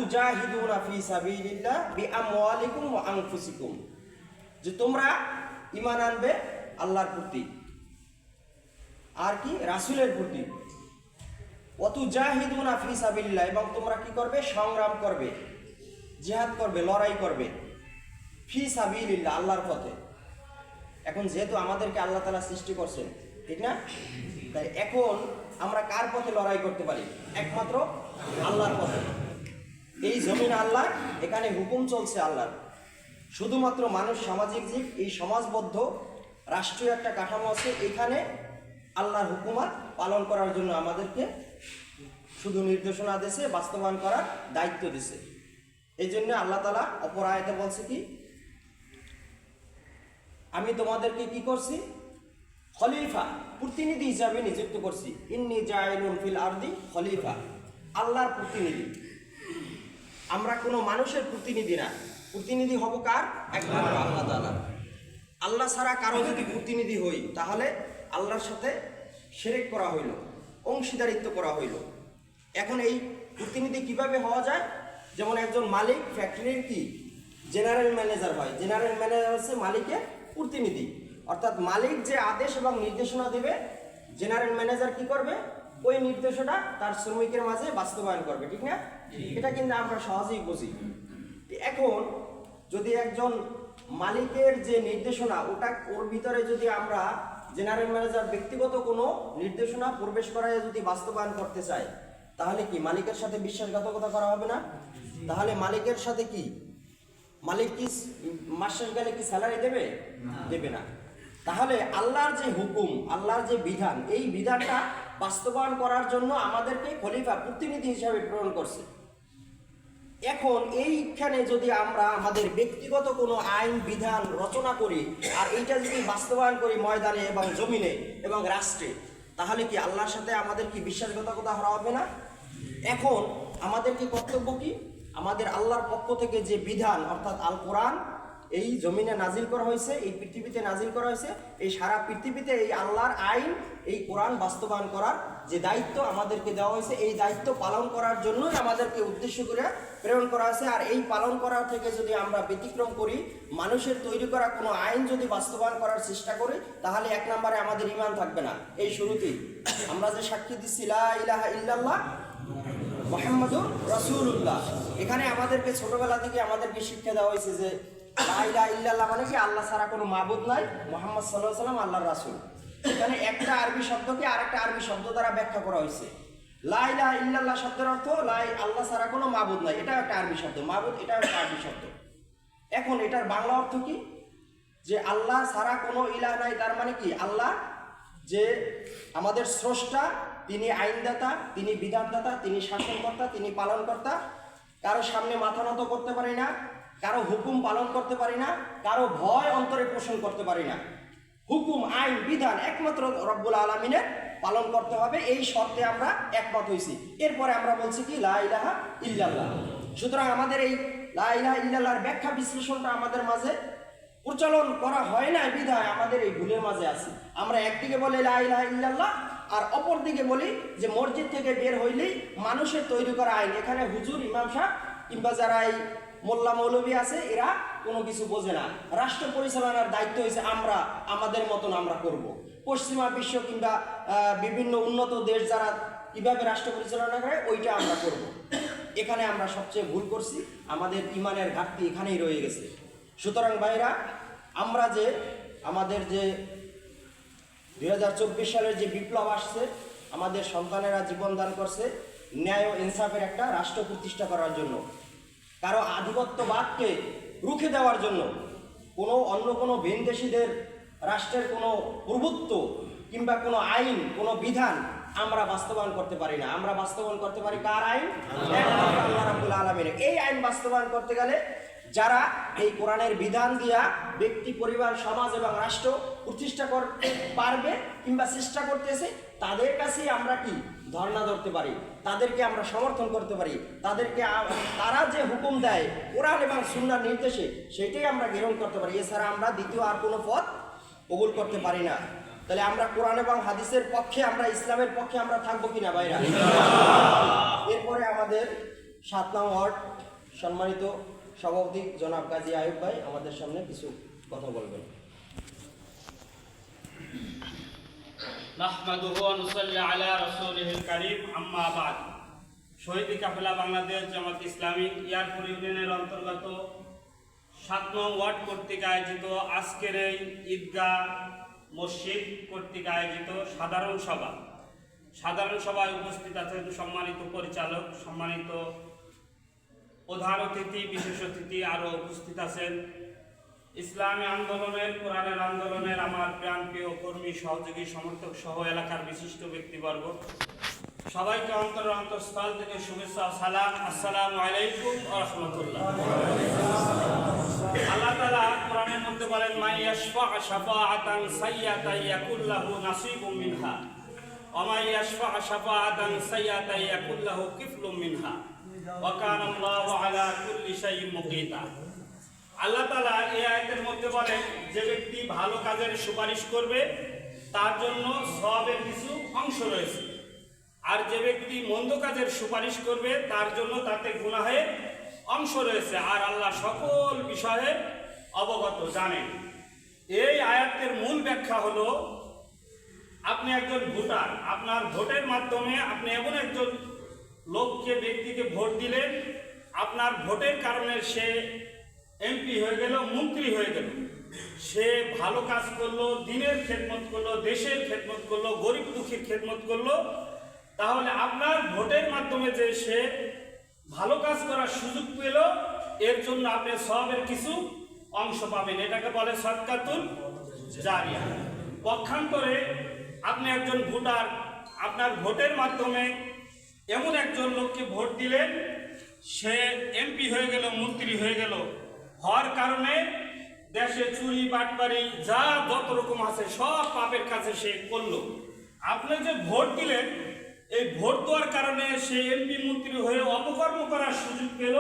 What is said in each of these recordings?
তুজাহিদুনা ফি সাবিলিল্লাহ বিআমওয়ালিকুম ওয়া আনফুসিকুম, যে তোমরা ঈমান আনবে আল্লাহর প্রতি আর কি রাসূলের প্রতি। ওয়া তুজাহিদুনা ফি সাবিলিল্লাহ, এবং তোমরা কি করবে? সংগ্রাম করবে, জিহাদ করবে, লড়াই করবে ফি সাবিলিল্লাহ, আল্লাহর পথে। এখন যেহেতু আমাদেরকে আল্লাহ তাআলা সৃষ্টি করছেন, ঠিক না? তাই এখন আমরা কার পথে লড়াই করতে পারি? একমাত্র আল্লাহর পথে। এই জমিন আল্লাহ, এখানে হুকুম চলছে আল্লাহর। শুধুমাত্র মানুষ সামাজিক জীব, এই সমাজবদ্ধ রাষ্ট্রীয় একটা কাঠামো আছে, এখানে আল্লাহর হুকুমাত পালন করার জন্য আমাদেরকে শুধু নির্দেশনা দিয়েছে, বাস্তবায়ন করার দায়িত্ব দিছে। এই জন্য আল্লাহ তাআলা অপর আয়াতে বলছে কি, আমি তোমাদেরকে কি করছি? খলিফা, প্রতিনিধি হিসাবে নিযুক্ত করছি। ইন্নী জাইলুন ফিল আরদি খলিফা, আল্লাহর প্রতিনিধি। আমরা কোনো মানুষের প্রতিনিধি না, প্রতিনিধি হব কার? একমাত্র আল্লাহ তাআলা। আল্লাহ ছাড়া কারো যদি প্রতিনিধি হই, তাহলে আল্লাহর সাথে শিরক করা হইল, অংশীদারিত্ব করা হইল। এখন এই প্রতিনিধি কিভাবে হওয়া যায়? যেমন একজন মালিক ফ্যাক্টরির কি জেনারেল ম্যানেজার হয়, জেনারেল ম্যানেজার হচ্ছে মালিকের প্রতিনিধি। অর্থাৎ মালিক যে আদেশ এবং নির্দেশনা দেবে, জেনারেল ম্যানেজার কি করবে? ওই নির্দেশনা তার শ্রমিকের মাঝে বাস্তবায়ন করবে, ঠিক না? এটা কিন্তু আমরা সহজেই বুঝি। এখন যদি একজন মালিকের যে নির্দেশনা, ওর ভিতরে যদি আমরা জেনারেল ম্যানেজার ব্যক্তিগত কোনো নির্দেশনা প্রবেশ করায় যদি বাস্তবায়ন করতে চাই, তাহলে কি মালিকের সাথে বিশ্বাসঘাতকতা করা হবে না? তাহলে মালিকের সাথে কি মালিক কি মাস শেষ গেলে কি স্যালারি দেবে? দেবে না। তাহলে আল্লাহর যে হুকুম, আল্লাহর যে বিধান, এই বিধানটা বাস্তবায়ন করার জন্য আমাদেরকে খলিফা, প্রতিনিধি হিসাবে প্রেরণ করছে। এখন এইখানে যদি আমরা আমাদের ব্যক্তিগত কোনো আইন বিধান রচনা করি, আর এইটা যদি বাস্তবায়ন করি ময়দানে এবং জমিনে এবং রাষ্ট্রে, তাহলে কি আল্লাহর সাথে আমাদের কি বিশ্বাসঘাতকতা করা হবে না? এখন আমাদের কি কর্তব্য কি? আমাদের আল্লাহর পক্ষ থেকে যে বিধান, অর্থাৎ আল কোরআন এই জমিনে নাজিল করা হয়েছে, এই পৃথিবীতে নাজিল করা হয়েছে, এই সারা পৃথিবীতে এই আল্লাহর আইন, এই কোরআন বাস্তবায়ন করার যে দায়িত্ব আমাদেরকে দেওয়া হয়েছে, এই দায়িত্ব পালন করার জন্যই আমাদেরকে উদ্দেশ্য করে প্রেরণ করা হয়েছে। আর এই পালন করার থেকে যদি আমরা ব্যতিক্রম করি, মানুষের তৈরি করা কোনো আইন যদি বাস্তবায়ন করার চেষ্টা করি, তাহলে এক নম্বরে আমাদের ঈমান থাকবে না। এই শুরুতেই আমরা যে সাক্ষী দিচ্ছি লা ইলাহা ইল্লাল্লাহ মুহাম্মাদুর রাসূলুল্লাহ, এখানে আমাদেরকে ছোটবেলা থেকে আমাদেরকে শিক্ষা দেওয়া হয়েছে যে লা ইলাহা ইল্লাল্লাহ মানে কি আল্লাহ ছাড়া কোনো মাবুদ নাই, মুহাম্মদ সাল্লাল্লাহু আলাইহি ওয়াসাল্লাম আল্লাহর রাসূল। এখানে একটা আরবি শব্দকে আরেকটা আরবি শব্দ দ্বারা ব্যাখ্যা করা হয়েছে। লা ইলাহা ইল্লাল্লাহ শব্দের অর্থ আল্লাহ ছাড়া কোনো মাবুদ নাই, এটা একটা আরবি শব্দ। মাবুদ এটা একটা আরবি শব্দ। এখন এটার বাংলা অর্থ কি? যে আল্লাহ ছাড়া কোনো ইলাহ নাই, তার মানে কি আল্লাহ যে আমাদের স্রষ্টা, তিনি আইনদাতা, তিনি বিধানদাতা, তিনি শাসনকর্তা, তিনি পালনকর্তা। কারো সামনে মাথা নত করতে পারি না, কারো হুকুম পালন করতে পারি না, কারো ভয় অন্তরে পোষণ করতে পারি না। হুকুম, আইন, বিধান একমাত্র রব্বুল আলামিনের পালন করতে হবে, এই শর্তে আমরা একমত হয়েছি। এরপরে আমরা বলছি কি লা ইলাহা ইল্লাল্লাহ। সুতরাং আমাদের এই লা ইলাহা ইল্লাল্লাহর ব্যাখ্যা বিশ্লেষণটা আমাদের মাঝে প্রচলন করা হয় না, বিধায় আমাদের এই ভুলের মাঝে আছি। আমরা একদিকে বলি লা ইলাহা ইল্লাল্লাহ, আর অপর দিকে বলি যে মসজিদ থেকে বের হইলেই মানুষের তৈরি করা আইন। এখানে হুজুর, ইমাম সাহেব কিংবা যারা এই মোল্লা মৌলবী আছে, এরা কোনো কিছু বোঝে না। রাষ্ট্র পরিচালনার দায়িত্ব হয়েছে আমরা আমাদের মতন আমরা করব। পশ্চিমা বিশ্ব কিংবা বিভিন্ন উন্নত দেশ যারা কীভাবে রাষ্ট্র পরিচালনা করে, ওইটা আমরা করব। এখানে আমরা সবচেয়ে ভুল করছি, আমাদের ইমানের ঘাটতি এখানেই রয়ে গেছে। সুতরাং ভাইরা, আমরা যে আমাদের যে 2024 সালের যে বিপ্লব আসছে, আমাদের সন্তানেরা জীবন দান করছে ন্যায় ও ইনসাফের একটা রাষ্ট্র প্রতিষ্ঠা করার জন্য, কারো আধিপত্যবাদকে রুখে দেওয়ার জন্য। অন্য কোনো ভিনদেশীদের রাষ্ট্রের কোনো প্রভুত্ব কিংবা কোনো আইন, কোনো বিধান আমরা বাস্তবায়ন করতে পারি না। আমরা বাস্তবায়ন করতে পারি কার আইন? আল্লাহ রাব্বুল আলামিনের। এই আইন বাস্তবায়ন করতে গেলে যারা এই কোরআনের বিধান দিয়া ব্যক্তি, পরিবার, সমাজ এবং রাষ্ট্র প্রতিষ্ঠা করতে পারবে কিংবা চেষ্টা করতেছে, তাদের কাছেই আমরা কি ধর্ণা ধরতে পারি, তাদেরকে আমরা সমর্থন করতে পারি, তারা যে হুকুম দেয় কোরআন এবং সুন্নাহর নির্দেশে, সেটাই আমরা গ্রহণ করতে পারি। এছাড়া আমরা দ্বিতীয় আর কোনো পথ কবুল করতে পারি না। তাহলে আমরা কোরআন এবং হাদিসের পক্ষে, আমরা ইসলামের পক্ষে আমরা থাকবো কিনা ভাইরা? এরপরে আমাদের 7 নং ওয়ার্ড সম্মানিত সভাপতি জনাব গাজী আয়ুব ভাই আমাদের সামনে কিছু কথা বলবেন। নাহমাদুহু ওয়া নুসাল্লি আলা রাসূলিহিল কারীম, আম্মা বাদ। শহীদ কাফেলা বাংলাদেশ জামাত ইসলামী ইয়ারপুর ইউনিয়নের অন্তর্গত 7 নং ওয়ার্ড কর্তৃক আয়োজিত আজকের এই ঈদগাহ মসজিদ কর্তৃক আয়োজিত সাধারণ সভায় উপস্থিত আছেন সম্মানিত পরিচালক, সম্মানিত প্রধান অতিথি, বিশেষ অতিথি, আরও উপস্থিত আছেন ইসলামী আন্দোলনের, কোরআনের আন্দোলনের আমার প্রাণপ্রিয় কর্মী, সহযোগী, সমর্থক সহ এলাকার বিশিষ্ট ব্যক্তিবর্গ, সবাইকে অন্তঃস্থল থেকে শুভেচ্ছা ও সালাম। আসসালামু আলাইকুম ওয়া রাহমাতুল্লাহ। আল্লাহ তাআলা কোরআনের মধ্যে বলেন, মা ইয়াশফা শাফাআতান সাইয়্যাতান ইয়াকুল লাহু নাসিবুম মিনহা ওয়া মা ইয়াশফা শাফাআতান সাইয়্যাতান ইয়াকুল লাহু কিফলুম মিনহা ওয়া কানা আল্লাহু আলা কুল্লি শাইইন মুকিতা। আল্লাহ তাআলা এই আয়াতের মধ্যে বলেন, যে ব্যক্তি ভালো কাজের সুপারিশ করবে তার জন্য সওয়াবের কিছু অংশ রয়েছে, আর যে ব্যক্তি মন্দ কাজের সুপারিশ করবে তার জন্য তাতে গুনাহের অংশ রয়েছে, আর আল্লাহ সকল বিষয়ে অবগত, জানেন। এই আয়াতের মূল ব্যাখ্যা হলো, আপনি একজন ভোটার, আপনার ভোটের মাধ্যমে আপনি এমন একজন লোককে, ব্যক্তিকে ভোট দিলেন, আপনার ভোটের কারণে সে এমপি হয়ে গেল, মন্ত্রী হয়ে গেল, সে ভালো কাজ করলো, দিনের খেদমত করলো, দেশের খেদমত করলো, গরিব দুঃখীর খেদমত করলো, তাহলে আপনার ভোটের মাধ্যমে যে সে ভালো কাজ করার সুযোগ পেল, এর জন্য আপনি সওয়াবের কিছু অংশ পাবেন। এটাকে বলে সদকাতুল জারিয়া। পক্ষান্তরে আপনি একজন ভোটার, আপনার ভোটের মাধ্যমে এমন একজন লোককে ভোট দিলেন, সে এমপি হয়ে গেল, মন্ত্রী হয়ে গেল, হওয়ার কারণে দেশে চুরি বাটপারি যা যত রকম আছে সব পাপের কাছে সে করলো। আপনি যে ভোট দিলেন, এই ভোট দেওয়ার কারণে সে এমপি মন্ত্রী হয়ে অপকর্ম করার সুযোগ পেল,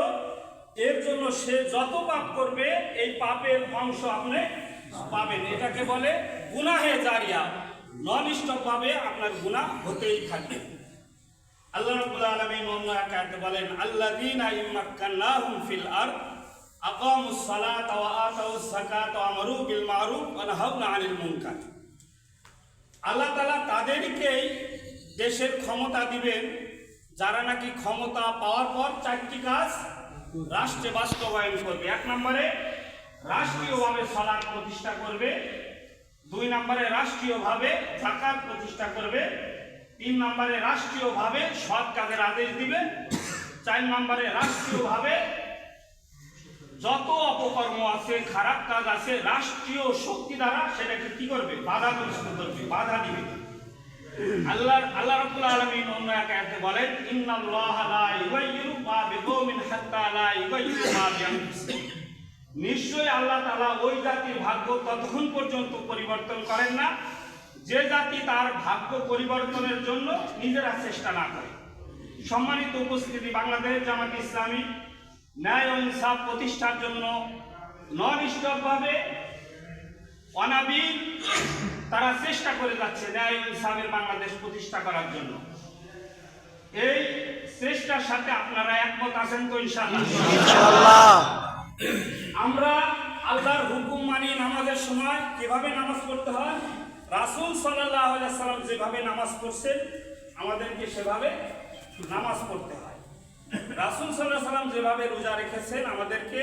এর জন্য সে যত পাপ করবে এই পাপের অংশ আপনি পাবেন। এটাকে বলে গুনাহে জারিয়া। নন স্টপ ভাবে আপনার গুনাহ হতেই থাকবে। আল্লাহ রাব্বুল আলামিন অন্য আয়াতে বলেন, আল্লাযীনা ইম্মাক্কান্নাহুম ফিল আরদ আকামুস সালাতা ওয়া আতাউস যাকাতা ওয়া আমারু বিল মারুফ ওয়া নাহাউনা আনিল মুনকার। আল্লাহ তাআলা তাদেরকেই দেশের ক্ষমতা দিবেন যারা নাকি ক্ষমতা পাওয়ার পর 4টি কাজ রাষ্ট্রে বাস্তবায়ন করবে। 1 নম্বরে রাষ্ট্রীয়ভাবে সালাত প্রতিষ্ঠা করবে, 2 নম্বরে রাষ্ট্রীয়ভাবে যাকাত প্রতিষ্ঠা করবে, 3 নম্বরে রাষ্ট্রীয়ভাবে সৎ কাজের আদেশ দিবে, 4 নম্বরে রাষ্ট্রীয়ভাবে যত অপকর্ম আছে, খারাপ কাজ আছে, রাষ্ট্রীয় শক্তি দ্বারা সেটাকে কি করবে? বাধাগ্রস্ত করবে, বাধা দিবে। আল্লাহ রাব্বুল আলামিন অন্য এক আয়াতে বলেন, ইন্নাল্লাহা লা ইউগাইয়িরু মা বিকওমিন হাত্তা লা ইউগাইয়িরু মা বিআনফুসিহিম। নিশ্চয়ই আল্লাহ তাআলা ওই জাতির ভাগ্য ততক্ষণ পর্যন্ত পরিবর্তন করেন না যে জাতি তার ভাগ্য পরিবর্তনের জন্য নিজেরা চেষ্টা না করে। সম্মানিত উপস্থিতি, বাংলাদেশ জামাত ইসলামী ন্যায় ও ইনসাফ প্রতিষ্ঠার জন্য নন স্টপ ভাবে অনাবিল তারা চেষ্টা করে যাচ্ছে ন্যায় ও ইনসাফের বাংলাদেশ প্রতিষ্ঠা করার জন্য। এই চেষ্টার সাথে আপনারা একমত আছেন তো? ইনশাআল্লাহ। আমরা আল্লাহর হুকুম মানি নামাজের সময় কিভাবে নামাজ পড়তে হয়, রাসূল সাল্লাল্লাহু আলাইহি ওয়াসাল্লাম যেভাবে নামাজ পড়ছেন আমাদেরকে সেভাবে নামাজ পড়তে হয়। রাসূল সাল্লাল্লাহু আলাইহি ওয়াসাল্লাম যেভাবে রোজা রেখেছেন আমাদেরকে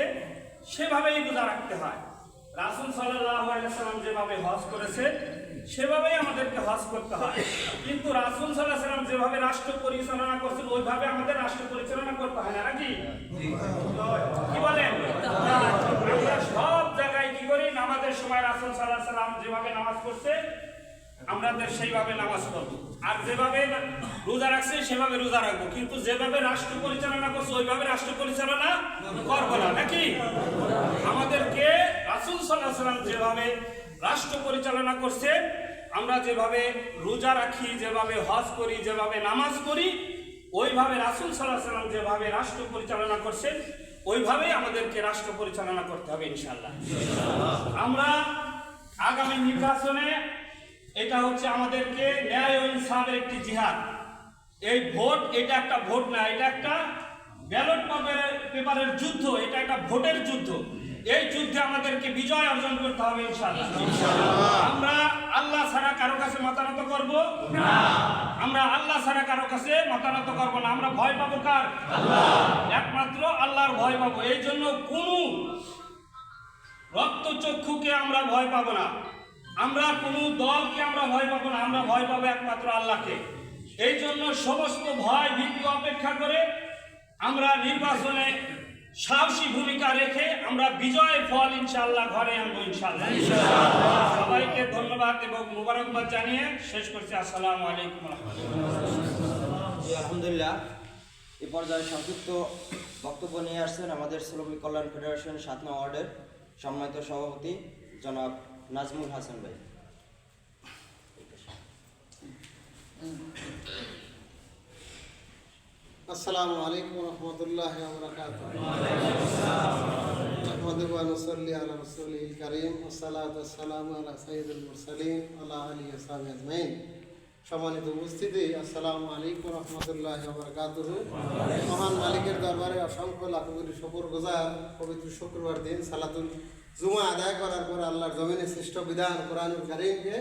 সেভাবেই রোজা রাখতে হয়। রাসূল সাল্লাল্লাহু আলাইহি ওয়াসাল্লাম যেভাবে হজ করেছেন সেভাবেই আমাদেরকে হজ করতে হয়। কিন্তু রাসূল সাল্লাল্লাহু আলাইহি ওয়াসাল্লাম যেভাবে রাষ্ট্র পরিচালনা করছেন ওইভাবে আমাদের রাষ্ট্র পরিচালনা করতে হয় না, নাকি? কি বলেন? আমরা সব জায়গায় কি করি? নামাজের সময় রাসূল সাল্লাল্লাহু আলাইহি ওয়াসাল্লাম যেভাবে নামাজ পড়ছে আমাদের সেইভাবে নামাজ পড়বো, আর যেভাবে রোজা রাখছে সেভাবে রোজা রাখবো। কিন্তু যেভাবে রাষ্ট্র পরিচালনা করছে ওইভাবে রাষ্ট্র পরিচালনা করবো না, নাকি? আমাদেরকে রাসূল সাল্লাল্লাহু আলাইহি ওয়াসাল্লাম যেভাবে রাষ্ট্র পরিচালনা করছে, আমরা যেভাবে রোজা রাখি, যেভাবে হজ করি, যেভাবে নামাজ করি, ওইভাবে রাসূল সাল্লাল্লাহু আলাইহি ওয়াসাল্লাম যেভাবে রাষ্ট্র পরিচালনা করছেন ওইভাবেই আমাদেরকে রাষ্ট্র পরিচালনা করতে হবে ইনশাআল্লাহ। আমরা আগামী নির্বাচনে, এটা হচ্ছে আমাদেরকে ন্যায় ও ইনসাফের একটি জিহাদ। এই ভোট, এটা একটা ভোট না, এটা একটা ব্যালট পেপারের যুদ্ধ, এটা একটা ভোটের যুদ্ধ। এই যুদ্ধে আমাদেরকে বিজয় অর্জন করতে হবে ইনশাআল্লাহ। আমরা আল্লাহ ছাড়া কারো কাছে মাথা নত করব না। আমরা আল্লাহ ছাড়া কারো কাছে মাথা নত করব না। আমরা ভয় পাবো কার? আল্লাহ। একমাত্র আল্লাহর ভয় পাবো। এই জন্য কোনো রক্তচক্ষুকে আমরা ভয় পাবো না, আমরা কোনো দলকে আমরা ভয় পাবো না, আমরা ভয় পাবো একমাত্র আল্লাহকে। এই জন্য সমস্ত ভয় ভীতি অপেক্ষা করে আমরা নির্বাচনে সাহসী ভূমিকা রেখে আমরা বিজয়ের ফল ইনশাআল্লাহ ঘরে আনবো ইনশাআল্লাহ। সবাইকে ধন্যবাদ এবং মুবারকবাদ জানিয়ে শেষ করছি। আসসালামু আলাইকুম ওয়া রাহমাতুল্লাহ। জি আলহামদুলিল্লাহ, এ পর্যায়ে সংক্ষিপ্ত বক্তব্য নিয়ে আসছেন আমাদের শ্রমিক কল্যাণ ফেডারেশন 7 নং ওয়ার্ডের সম্মানিত সভাপতি জনাব নাজমুল হাসান ভাই। আসসালামু আলাইকুম ওয়া রাহমাতুল্লাহি ওয়া বারাকাতুহু। আহমাদুহু ওয়া নুসাল্লি আলা রাসূলিল কারীম ওয়া সালাতু ওয়াস সালামু আলা সাইয়্যিদিল মুরসালিন ওয়া আলা আলিহি ওয়া সাহবিহি আজমাইন। সম্মানিত উপস্থিতি, আসসালামু আলাইকুম ওয়া রাহমাতুল্লাহি ওয়া বারাকাতুহু। মহান মালিকের দরবারে অসংখ্য লাখ কোটি শুকরগুজার। পবিত্র শুক্রবার দিন সালাতুল জুমা আদায় করার পর আল্লাহর জমিনে শ্রেষ্ঠ বিধান কোরআনুল কারীমকে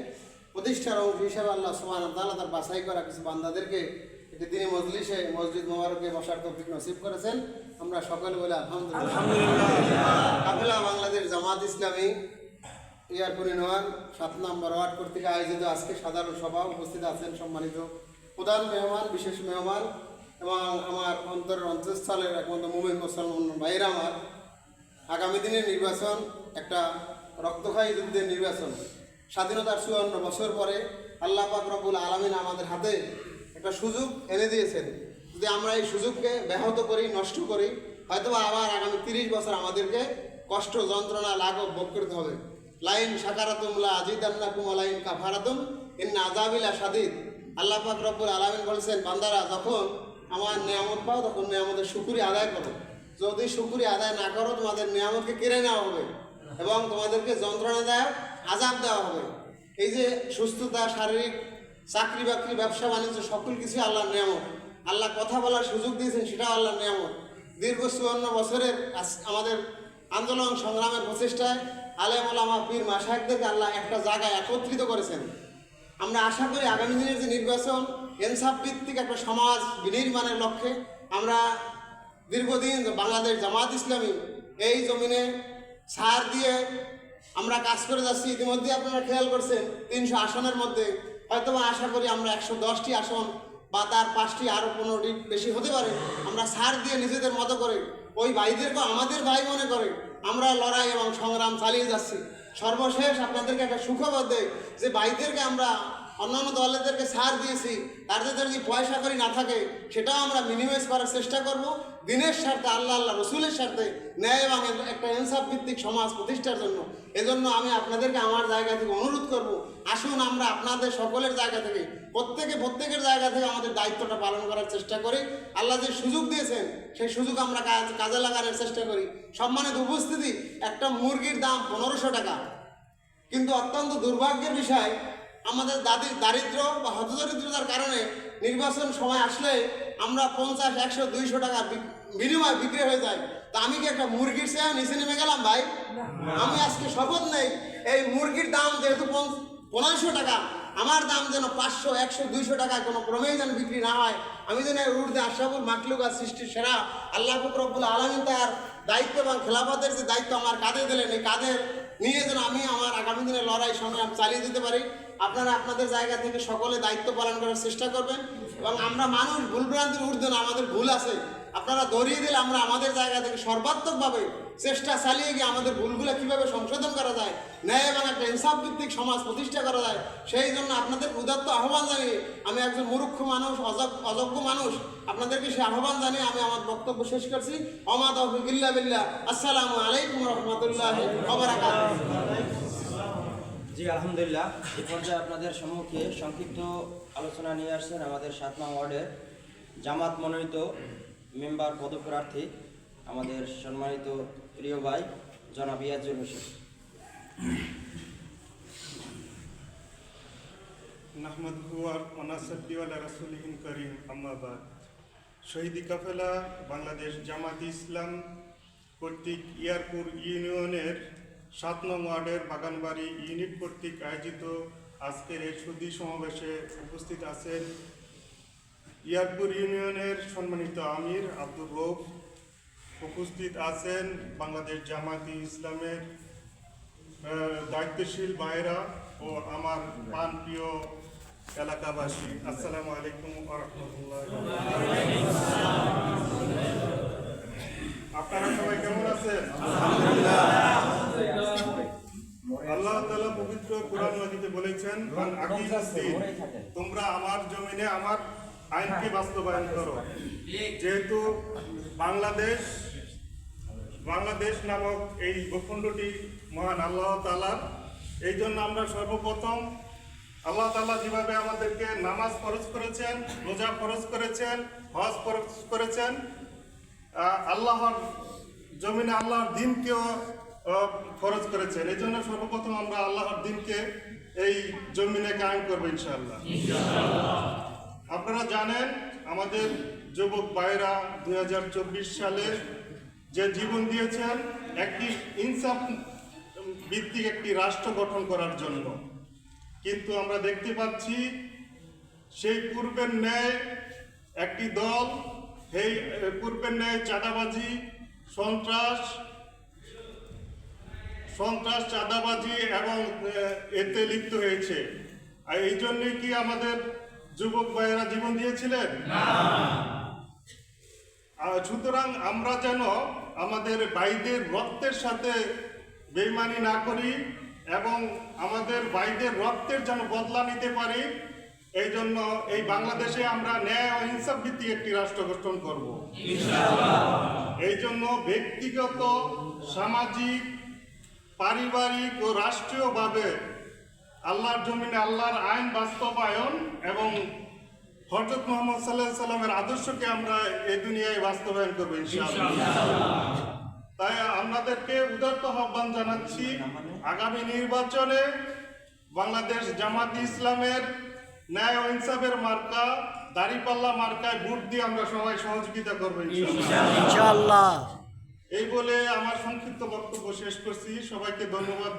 প্রতিষ্ঠার অংশ হিসেবে আল্লাহ সুবহানাহু ওয়া তাআলা তার বাছাই করা কিছু বান্দাদেরকে তিনি মজলিসে মসজিদ মোবারকে বসার তৌফিক নসিব করেছেন। আমরা সকলে বলে আলহামদুলিল্লাহ। কাফেলা বাংলাদেশ জামাত ইসলামী ইয়ারপুরি নোয়ার 7 নম্বর ওয়ার্ড কর্তৃক আয়োজিত আজকে সাধারণ সভা উপস্থিত আছেন সম্মানিত প্রধান মেহমান, বিশেষ মেহমান এবং আমার অন্তরের অন্তঃস্থলের একমাত্র মুমিন মুসলমান ভাইরা। আমার আগামী দিনের নির্বাচন একটা রক্তক্ষয়ী যুদ্ধের নির্বাচন। স্বাধীনতার 54 বছর পরে আল্লাহ পাক রব্বুল আলামিন আমাদের হাতে একটা সুযোগ এনে দিয়েছেন। যদি আমরা এই সুযোগকে ব্যাহত করি, নষ্ট করি, হয়তো আবার আগামী 30 বছর আমাদেরকে কষ্ট, যন্ত্রণা, লাঘব ভোগ করতে হবে। লাইন সাকারাতুম লা আজিদান্নাকুম ওয়া লাইন কাফারাতুম ইন্না আযাবি লাশাদীদ। আল্লাহ পাক রব্বুল আলামিন বলেছেন, বান্দারা যখন আমার নিয়ামত পাও তখন নিয়ামতের শুকরিয়া আদায় করো। যদি শুকরিয়া আদায় না করো তোমাদের নিয়ামতকে কেড়ে নেওয়া হবে এবং তোমাদেরকে যন্ত্রণাদায়ক আযাব দেওয়া হবে। এই যে সুস্থতা, শারীরিক, চাকরি বাকরি, ব্যবসা বাণিজ্য, সকল কিছু আল্লাহর নিয়ামত। আল্লাহ কথা বলার সুযোগ দিয়েছেন, সেটাও আল্লাহর নিয়ামত। দীর্ঘ 54 বছরের আমাদের আন্দোলন সংগ্রামের প্রচেষ্টায় আলেম ওলামা, পীর মাশায়েখদেরকে আল্লাহ একটা জায়গায় একত্রিত করেছেন। আমরা আশা করি আগামী দিনের যে নির্বাচন, ইনসাফ ভিত্তিক একটা সমাজ বিনির্মাণের লক্ষ্যে আমরা দীর্ঘদিন বাংলাদেশ জামাত ইসলামী এই জমিনে ছাড় দিয়ে আমরা কাজ করে যাচ্ছি। ইতিমধ্যে আপনারা খেয়াল করছেন 300 আসনের মধ্যে হয়তো আশা করি আমরা 110টি আসন বা তার 5টি আরও 15টি বেশি হতে পারে আমরা ছাড় দিয়ে নিজেদের মতো করে ওই ভাইদেরকে আমাদের ভাই মনে করে আমরা লড়াই এবং সংগ্রাম চালিয়ে যাচ্ছি। সর্বশেষ আপনাদেরকে একটা সুখবর দেই যে ভাইদেরকে আমরা অন্যান্য দলেদেরকে ছাড় দিয়েছি, তাদের যদি পয়সা করি না থাকে সেটাও আমরা মিনিমাইজ করার চেষ্টা করব দিনের স্বার্থে, আল্লাহ রসুলের স্বার্থে, ন্যায় এবং একটা ইনসাফ ভিত্তিক সমাজ প্রতিষ্ঠার জন্য। এজন্য আমি আপনাদেরকে আমার জায়গা থেকে অনুরোধ করব, আসুন আমরা আপনাদের সকলের জায়গা থেকে প্রত্যেকের জায়গা থেকে আমাদের দায়িত্বটা পালন করার চেষ্টা করি। আল্লাহ যে সুযোগ দিয়েছেন সেই সুযোগ আমরা কাজে লাগানোর চেষ্টা করি। সম্মানিত উপস্থিতি, একটা মুরগির দাম 1500 টাকা, কিন্তু অত্যন্ত দুর্ভাগ্যের বিষয় আমাদের দারিদ্র বা হতদরিদ্রতার কারণে নির্বাচন সময় আসলে আমরা 50, 100, 200 টাকা বিনিময় বিক্রি হয়ে যায়। তা আমি কি একটা মুরগির চেয়ে নিচে নেমে গেলাম ভাই? আমি আজকে শপথ নেই, এই মুরগির দাম যেহেতু 1500 টাকা, আমার দাম যেন 500, 100, 200 টাকায় কোনো ক্রমেই যেন বিক্রি না হয়। আমি যেন উর্দে আশরাফুল মাখলুকাত সৃষ্টির সেরা আল্লাহ রব্বুল আলামিন তার দায়িত্ব এবং খেলাফতের যে দায়িত্ব আমার কাঁধে দিলেন, এই কাঁধে নিয়ে যেন আমি আমার আগামী দিনের লড়াই সংগ্রাম চালিয়ে দিতে পারি। আপনারা আপনাদের জায়গা থেকে সকলে দায়িত্ব পালন করার চেষ্টা করবেন এবং আমরা মানুষ ভুলভ্রান্তির ঊর্ধ্বে না, আমাদের ভুল আছে, আপনারা ধরিয়ে দিলে আমরা আমাদের জায়গা থেকে সর্বাত্মকভাবে চেষ্টা চালিয়ে গিয়ে আমাদের ভুলগুলো কীভাবে সংশোধন করা যায়, ন্যায় এবং একটা ইনসাফ ভিত্তিক সমাজ প্রতিষ্ঠা করা যায়, সেই জন্য আপনাদের উদাত্ত আহ্বান জানিয়ে আমি একজন মূর্খ মানুষ, অযোগ্য মানুষ, আপনাদেরকে সেই আহ্বান জানিয়ে আমি আমার বক্তব্য শেষ করছি। ওমা তাওফীক ইল্লা বিল্লাহ। আসসালামু আলাইকুম ওয়া রাহমাতুল্লাহি ওয়া বারাকাতুহু। জি আলহামদুলিল্লাহ, এই পর্যায়ে আপনাদের সম্মুখে সংক্ষিপ্ত আলোচনা নিয়ে আসছেন আমাদের 7 নং ওয়ার্ডের জামাত মনোনীত মেম্বার পদপ্রার্থী আমাদের সম্মানিত প্রিয় ভাই জনাব ইয়াজুল হোসেন। নাহমাদুহু ওয়া নাসাল্লি আলা রাসূলিহিল কারীম, আম্মা বাদ। শহীদি কাফেলা বাংলাদেশ জামাত ইসলাম কর্তৃক ইয়ারপুর ইউনিয়নের 7 নং ওয়ার্ডের বাগানবাড়ি ইউনিট কর্তৃক আয়োজিত আজকের এই সুধী সমাবেশে উপস্থিত আছেন ইয়ারপুর ইউনিয়নের সম্মানিত আমির আব্দুর রৌফ, উপস্থিত আছেন বাংলাদেশ জামাত ইসলামের দায়িত্বশীল ভাইরা ও আমার প্রাণপ্রিয় এলাকাবাসী। আসসালামু আলাইকুম ওয়া রাহমাতুল্লাহি ওয়া বারাকাতুহু। আপনারা সবাই কেমন আছেন? আল্লাহ তাআলা পবিত্র কোরআন মাজিদে বলেছেন, "আন আকিমুদ্দিন", তোমরা আমার জমিনে আমার আইনকে বাস্তবায়ন করো। যেহেতু বাংলাদেশ নামক এই ভূখণ্ডটি মহান আল্লাহ তাআলার, এই জন্য আমরা সর্বপ্রথম আল্লাহ তাআলা যেভাবে আমাদেরকে নামাজ ফরজ করেছেন, রোজা ফরজ করেছেন, হজ ফরজ করেছেন, আল্লাহর জমিনে আল্লাহর দ্বীনকেও ফরজ করেছেন। এই জন্য সর্বপ্রথম আমরা আল্লাহর দ্বীনকে এই জমিনে কায়েম করবো ইনশাআল্লাহ। আপনারা জানেন আমাদের যুবক ভাইরা 2024 সালে যে জীবন দিয়েছেন একটি ইনসাফ ভিত্তিক একটি রাষ্ট্র গঠন করার জন্য, কিন্তু আমরা দেখতে পাচ্ছি সেই পূর্বের ন্যায় একটি দল এই পূর্বের ন্যায় চাঁদাবাজি, সন্ত্রাস চাঁদাবাজি এবং এতে লিপ্ত হয়েছে। আর এই জন্যই কি আমাদের যুবক ভাইয়েরা জীবন দিয়েছিলেন? সুতরাং আমরা যেন আমাদের ভাইদের রক্তের সাথে বেইমানি না করি এবং আমাদের ভাইদের রক্তের যেন বদলা নিতে পারি, এই জন্য এই বাংলাদেশে আমরা ন্যায় ও ইনসাফ ভিত্তিক একটি রাষ্ট্র গঠন করব। এই জন্য ব্যক্তিগত, সামাজিক, পারিবারিক ও রাষ্ট্রীয়ভাবে আল্লাহর জমিনে আল্লাহর আইন বাস্তবায়ন এবং হযরত মুহাম্মদ সাল্লাল্লাহু আলাইহি সাল্লামের আদর্শকে আমরা এই দুনিয়ায় বাস্তবায়ন করব ইনশাআল্লাহ। তাই আপনাদেরকে উদাত্ত আহ্বান জানাচ্ছি, আগামী নির্বাচনে বাংলাদেশ জামাত ইসলামের ন্যায় ও ইনসাফের মার্কা দাঁড়িপাল্লা মার্কায় ভোট দিয়ে আমরা সবাই সহযোগিতা করবো ইনশাআল্লাহ। এই বলে আমার সংক্ষিপ্ত বক্তব্য শেষ করছি। সবাইকে ধন্যবাদ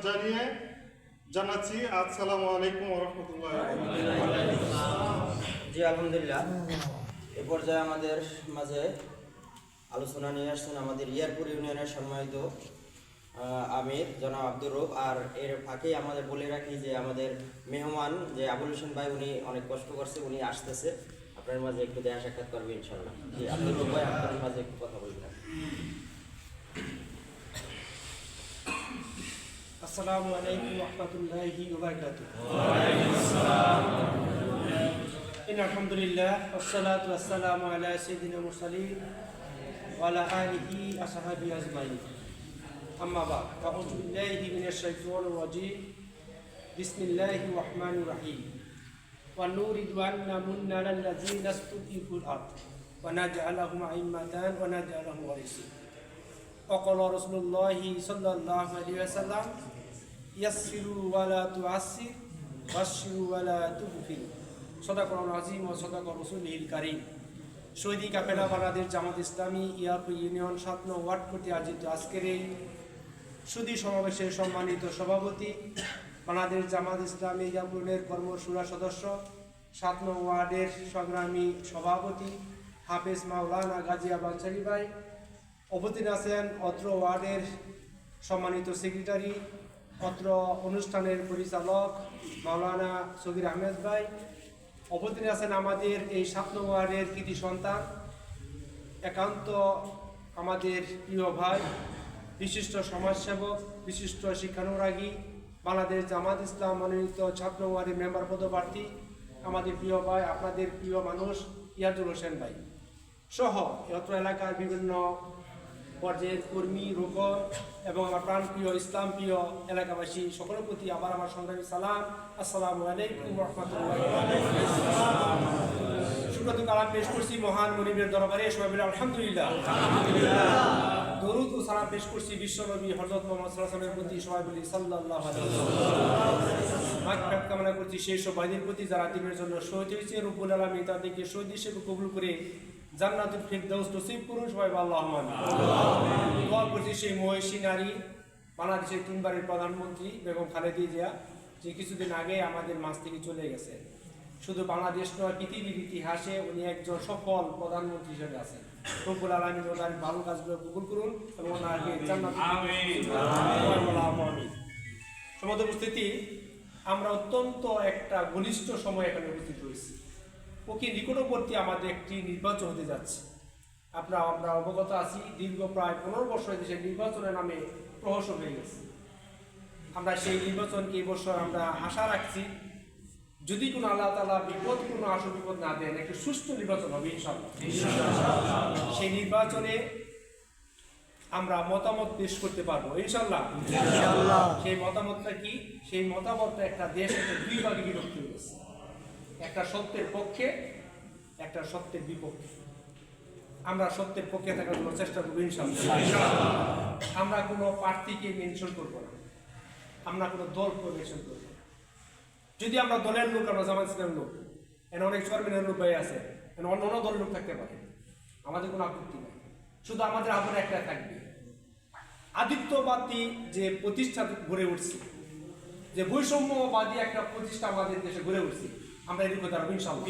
জানাচ্ছি। আসসালামু আলাইকুম ওয়া রাহমাতুল্লাহি ওয়া বারাকাতুহু। জি আলহামদুলিল্লাহ, এ পর্যায়ে আমাদের মাঝে আলোচনা নিয়ে আসছেন আমাদের ইয়ারপুর ইউনিয়নের সম্মানিত আমির জনাব আব্দুর রৌফ। আর এর ফাঁকেই আমাদের বলে রাখি যে আমাদের মেহমান যে আবুল হোসেন ভাই, উনি অনেক কষ্ট করছে, উনি আসতেছে, আপনার মাঝে একটু দেখা সাক্ষাৎ করবে ইনশাআল্লাহ। জি আব্দুর রৌফ ভাই, আপনার মাঝে একটু কথা বলবেন। আসসালামু আলাইকুম ওয়া রাহমাতুল্লাহি ওয়া বারাকাতুহু। আলহামদুলিল্লাহ ওয়াসসালাতু ওয়াসসালামু আলা সাইয়্যিদিনা মুরসালিন ওয়া আলা আলিহি ওয়া সাহবিহি আজমাইন। আম্মা বা'দ, আউযু বিল্লাহি মিনাশ শাইতানির রাজীম। বিসমিল্লাহির রাহমানির রাহিম। ওয়া নুরিদু আন নামুন্না আলাল লাযিনা ইসতুযিফুল আরদ ওয়া নাজআলাহুম আ'iম্মাতান ওয়া নাজআলাহুম ওয়ারিসিন। وقال رسول الله صلى الله عليه وسلم يسروا ولا تعسروا بشروا ولا تنفروا صدق العظيم وصدق رسوله الكريم। শহীদি কাফেলা বাংলাদেশ জামাত ইসলামী ইয়ারপুর ইউনিয়ন 7 নং ওয়ার্ড কর্তৃক আয়োজিত আজকের এই সুধী সমাবেশের সম্মানিত সভাপতি, বাংলাদেশ জামাত ইসলামী ইয়ারপুরের কর্মসূরা সদস্য, 7 নং ওয়ার্ডের সংগ্রামী সভাপতি হাফেজ মাওলানা গাজী আনসারী ভাই, উপস্থিত আছেন অত্র ওয়ার্ডের সম্মানিত সেক্রেটারি, অত্র অনুষ্ঠানের পরিচালক মাওলানা সগির আহমেদ ভাই, উপস্থিত আছেন আমাদের এই 7 নং ওয়ার্ডের কৃতি সন্তান, একান্ত আমাদের প্রিয় ভাই, বিশিষ্ট সমাজসেবক, বিশিষ্ট শিক্ষানুরাগী, বাংলাদেশ জামাত ইসলাম মনোনীত 7 নং ওয়ার্ডের মেম্বার পদপ্রার্থী, আমাদের প্রিয় ভাই, আপনাদের প্রিয় মানুষ ইয়াদুল হোসেন ভাই সহ অত্র এলাকার বিভিন্ন পর্যায়ের কর্মী, রোকন এবং আমার প্রাণপ্রিয় ইসলাম প্রিয় এলাকাবাসী সকলের প্রতি আবার আমার সংগ্রামী সালাম। আসসালামু আলাইকুম ওয়া রাহমাতুল্লাহি ওয়া বারাকাতুহু। শুকরাত কালাম পেশ করছি মহান মুনিবের দরবারে, সবাই বলে আলহামদুলিল্লাহ। দরুদ ও সালাম পেশ করছি বিশ্বনবী হযরত মুহাম্মদ সাল্লাল্লাহু আলাইহি ওয়াসাল্লামের প্রতি, সবাই বলি সাল্লাল্লাহু আলাইহি ওয়াসাল্লাম। মাগফিরাত কামনা করছি সেই সব ভাইদের প্রতি যারা দিনের জন্য শহীদ হয়েছে। রব্বুল আলামিন তাদেরকে শহীদ হিসেবে কবুল করে জান্নাতুল ফিরদাউস নসিব করুন সবাই আল্লাহুম্মা আমিন। দোয়া করছি সেই মহিষী নারী বাংলাদেশের 3 বারের প্রধানমন্ত্রী বেগম খালেদা জিয়া, যে কিছুদিন আগে আমাদের মাঝ থেকে চলে গেছে। শুধু বাংলাদেশ নয়, পৃথিবীর ইতিহাসে উনি একজন সফল প্রধানমন্ত্রী হিসেবে আছেন। রব্বুল আলামিন ওনার ভালো কাজগুলো কবুল করুন এবং ওনাকে জান্নাতুল আমিন। সমস্ত উপস্থিতি, আমরা অত্যন্ত একটা ঘনিষ্ঠ সময় এখানে উপস্থিত হয়েছি। ওকে নিকটবর্তী আমাদের একটি নির্বাচন হতে যাচ্ছে। আমরা অবগত আছি, দীর্ঘ প্রায় 15 বছর দেশের নির্বাচনের নামে প্রহসন হয়ে গেছে। আমরা সেই নির্বাচনকে এই বছর আমরা আশা রাখছি, যদি কোনো আল্লাহ তাআলা কোনো আসল বিপদ না দেন, একটি সুষ্ঠু নির্বাচন হবে ইনশাআল্লাহ। সেই নির্বাচনে আমরা মতামত পেশ করতে পারবো ইনশাআল্লাহ। সেই মতামতটা কি? সেই মতামতটা একটা দেশ একটা 2 ভাগে বিভক্ত হয়েছে, একটা সত্যের পক্ষে, একটা সত্যের বিপক্ষে। আমরা সত্যের পক্ষে থাকার জন্য চেষ্টা করবো ইনশাআল্লাহ। আমরা কোনো প্রার্থীকে মেনশন করবো না, আমরা কোনো দলকে মেনশন করবো না। যদি আমরা দলের লোক, আমরা জামাত ইসলামের লোক, এখানে অনেক সরকারের লোক ভাই আছে, এখানে অন্য অন্য দলের লোক থাকতে পারে, আমাদের কোনো আপত্তি নেই। শুধু আমাদের আবার একটা থাকবে, আদিত্যবাদী যে প্রতিষ্ঠা গড়ে উঠছে, যে বৈষম্যবাদী একটা প্রতিষ্ঠা আমাদের দেশে গড়ে উঠছে, আমরা এর কথা ইনশাআল্লাহ।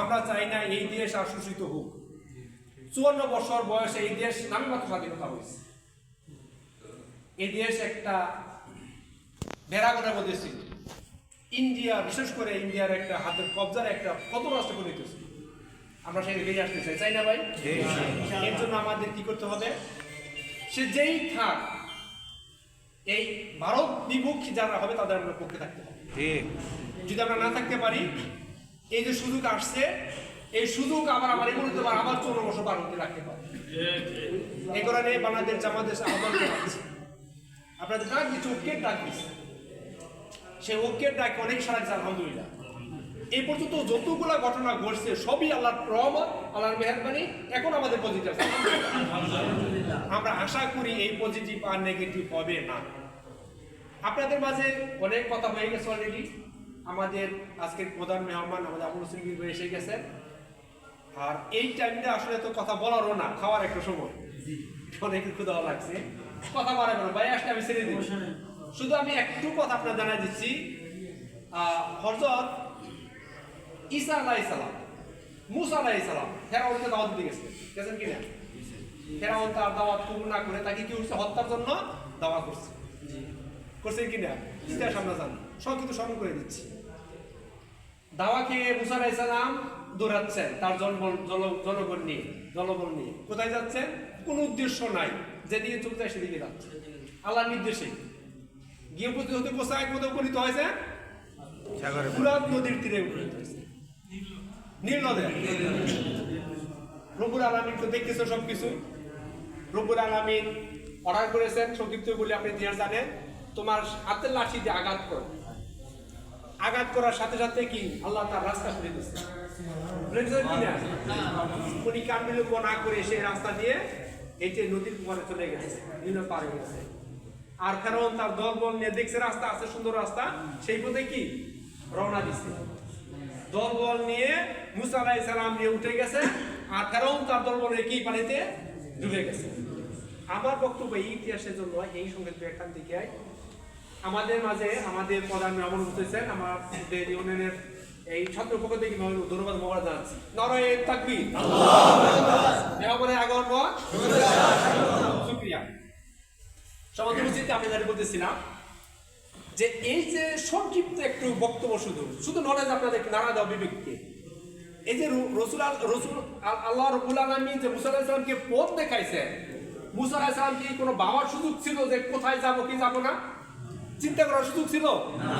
আমরা চাই না এই দেশ আর শোষিত হোক। 54 বছর বয়সে এই দেশ নামমাত্র স্বাধীনতা হয়েছে। এই দেশ একটা বেড়াগোড়ার মধ্যে ছিল। ইন্ডিয়া, বিশেষ করে ইন্ডিয়ার একটা হাতের কবজার একটা কত রাষ্ট্র পরিণত ছিল। আমরা সেই দিকেই আসতে চাই না ভাই? এর জন্য আমাদের কি করতে হবে? সে যেই থাক, এই ভারত বিমুখী যারা হবে তাদের আমরা পক্ষে থাকতে হবে। যদি আমরা না থাকতে পারি, এই যে সুযোগ আসছে, এই সুযোগ আবার আমার এমন হতে পারে আবার 14 বছর পার হতে রাখতে পারে। এই কারণে বাংলাদেশ জামাতের আহ্বান জানাচ্ছি, আপনাদের ডাক দিচ্ছে, ঐক্যের ডাক দিচ্ছে। সেই ঐক্যের ডাক অনেক সারা দিচ্ছে আলহামদুলিল্লাহ। এই পর্যন্ত যতগুলা ঘটনা ঘটছে সবই আল্লাহর রহমত, আল্লাহর মেহেরবানি। এখন আমাদের পজিটিভ আছে, আমরা আশা করি এই পজিটিভ আর নেগেটিভ হবে না। আপনাদের মাঝে অনেক কথা হয়ে গেছে অলরেডি। আমাদের আজকের প্রধান মেহমান আমাদের আবুল হোসেন বীর ভাই এসে গেছেন। আর এই টাইমটা আসলে তো কথা বলারও না, খাওয়ার একটা সময়, অনেক ক্ষুধা লাগছে, কথা বাড়াবো না ভাই, আসলে আমি ছেড়ে দিই। শুধু আমি একটু কথা আপনার জানাই দিচ্ছি। হযরত ঈসা আলাইহিস সালাম, মুসা আলাইহিস সালাম ফেরাউনকে দাওয়াত দিতে গেছেন কিনা? ফেরাউন তার দাওয়াত কবুল না করে তাকে কি করছে? হত্যার জন্য দাওয়া করছেন কিনা? ইতিহাস আমরা জানি, সব কিছু স্মরণ করে দিচ্ছি। দাওয়া খেয়ে মুসা আলাইহিস সালাম দৌড়াচ্ছেন তার জনগণ নিয়ে, জনবল নিয়ে। কোথায় যাচ্ছেন? কোনো উদ্দেশ্য নাই, যেদিকে চোখ যায় সেদিকে যাচ্ছে আল্লাহর নির্দেশে। গিয়ে উপনীত হয়েছে ফুরাত নদীর তীরে উপনীত হয়েছে, নীল নদে। রব্বুল আলামিন তো দেখতেছে সবকিছু। রব্বুল আলামিন অর্ডার করেছেন, সংক্ষিপ্ত বলে আপনি ইতিহাস জানেন, তোমার হাতের লাঠি দিয়ে আঘাত করো। আঘাত করার সাথে সাথে কি আল্লাহ তার রাস্তা খুলে দিচ্ছে। উনি কান বিলম্ব না করে সেই রাস্তা দিয়ে এই যে নদীর কুমারে চলে গেছে, নীল পার হয়ে গেছে। আর ফেরাউন তার দলবল নিয়ে দেখছে রাস্তা আছে, সুন্দর রাস্তা, সেই পথে কি রওনা দিচ্ছে। দলবল নিয়ে মুসা আলাইহিস সালাম নিয়ে উঠে গেছে, আর ফেরাউন তার দলবল নিয়ে কি পানিতে ডুবে গেছে। আমার বক্তব্য এই ইতিহাসের জন্য এই সংকেত এখান থেকে আমাদের মাঝে আমাদের প্রধান মেহমান হতেছেন আমাদের ইউনিয়নের এই ছাত্র পক্ষ থেকে ধন্যবাদ মোবারক জানাচ্ছি। নারায়ে তাকবীর, মেহমানের আগমন, শুকরিয়া। সমাজের উচিত আমি জানি বলতেছিলাম যে এই যে সংক্ষিপ্ত একটু বক্তব্য, শুধু নলেজ আপনাদের নাড়া দেওয়া বিবেককে। এই যে রসুল আল্লাহ রাব্বুল আলামিন যে মুসা আলাইহিস সালামকে পথ দেখাইছে, মুসা আলাইহিস সালাম কি কোনো ভাবার সুযোগ ছিল যে কোথায় যাব কি যাব না? চিন্তা করার সুযোগ ছিল না,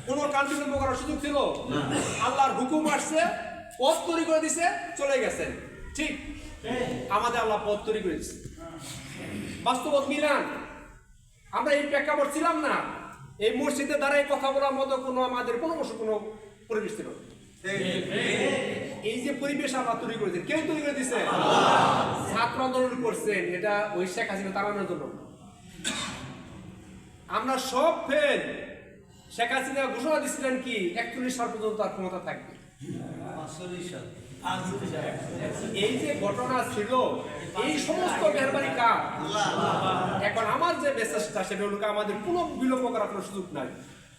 কোনো কান্তিবিলম্ব করার সুযোগ ছিল না। আল্লাহর হুকুম আসছে, পথ তৈরি করে দিছে, চলে গেছেন। ঠিক আমাদের আল্লাহ পথ তৈরি করে দিচ্ছে, বাস্তবত মিলান। আমরা এই প্রেক্ষাপট ছিলাম না, এই মসজিদে দাঁড়ায় কথা বলার মতো কোনো আমাদের কোনো পরিবেশ ছিল। এই যে পরিবেশ আমরা তৈরি করেছেন, কেউ তৈরি করে দিচ্ছে? ছাত্র আন্দোলন করছেন, এটা ওই শেখ হাসিনা তাড়ানোর জন্য। আমরা সব ফেল। শেখ হাসিনা ঘোষণা দিচ্ছিলেন কি 41 সাল পর্যন্ত তার ক্ষমতা থাকবে। এই যে ঘটনা ছিল, এই সমস্ত মেহরবানি কার? এখন আমার যে মেসেজটা সেটা হলো আমাদের কোনো বিলম্ব করার কোনো সুযোগ নাই।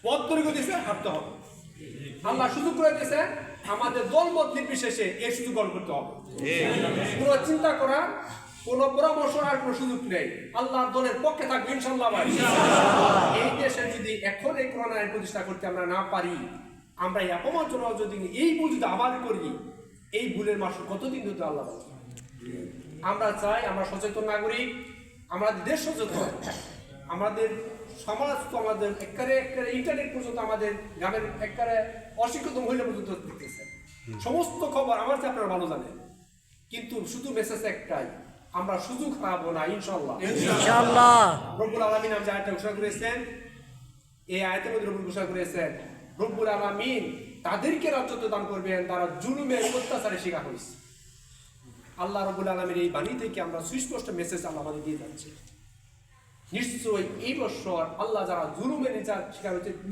পথ তৈরি করে দিয়েছে, হাঁটতে হবে। আল্লাহ সুযোগ করে দিয়েছে, আমাদের দলমত নির্বিশেষে এই সুযোগ গ্রহণ করতে হবে। কোনো চিন্তা করার, কোনো পরামর্শ আর কোনো সুযোগ নেই। আল্লাহর দলের পক্ষে থাকবে ইনশাআল্লাহ ভাই। এই দেশে যদি এখন এই করোনা আইন প্রতিষ্ঠা করতে আমরা না পারি, আমরা এই অপমানজনক যদি এই ভুল যদি আবার করি, এই ভুলের মাসুল কতদিন ধরে আল্লাহ বলে। আমরা চাই আমরা সচেতন নাগরিক, আমাদের দেশ সচেতন, আমাদের সমাজ তো আমাদের একেবারে ইন্টারনেট পর্যন্ত, আমাদের গ্রামের একেবারে অশিক্ষিত মহিলা পর্যন্ত দেখতেছে। সমস্ত খবর আমার চেয়ে আপনারা ভালো জানেন, কিন্তু শুধু মেসেজ একটাই, আমরা সুযোগ হারাবো না ইনশাআল্লাহ। রব্বুল আলামিন যে আয়াতটা ঘোষণা করেছেন, এই আয়াতের মধ্যে রব্বুল ঘোষণা করেছেন রব্বুল আলামিন তাদেরকে রাজত্ব দান করবেন তারা জুলুমের অত্যাচারে শিকার হয়েছে। আল্লাহ রব্বুল আলামিনের এই বাণী থেকে আমরা সুস্পষ্ট মেসেজ আল্লাহ আমাদের দিয়ে যাচ্ছে। নিশ্চয়ই এই বছর আল্লাহ যারা জুলুমের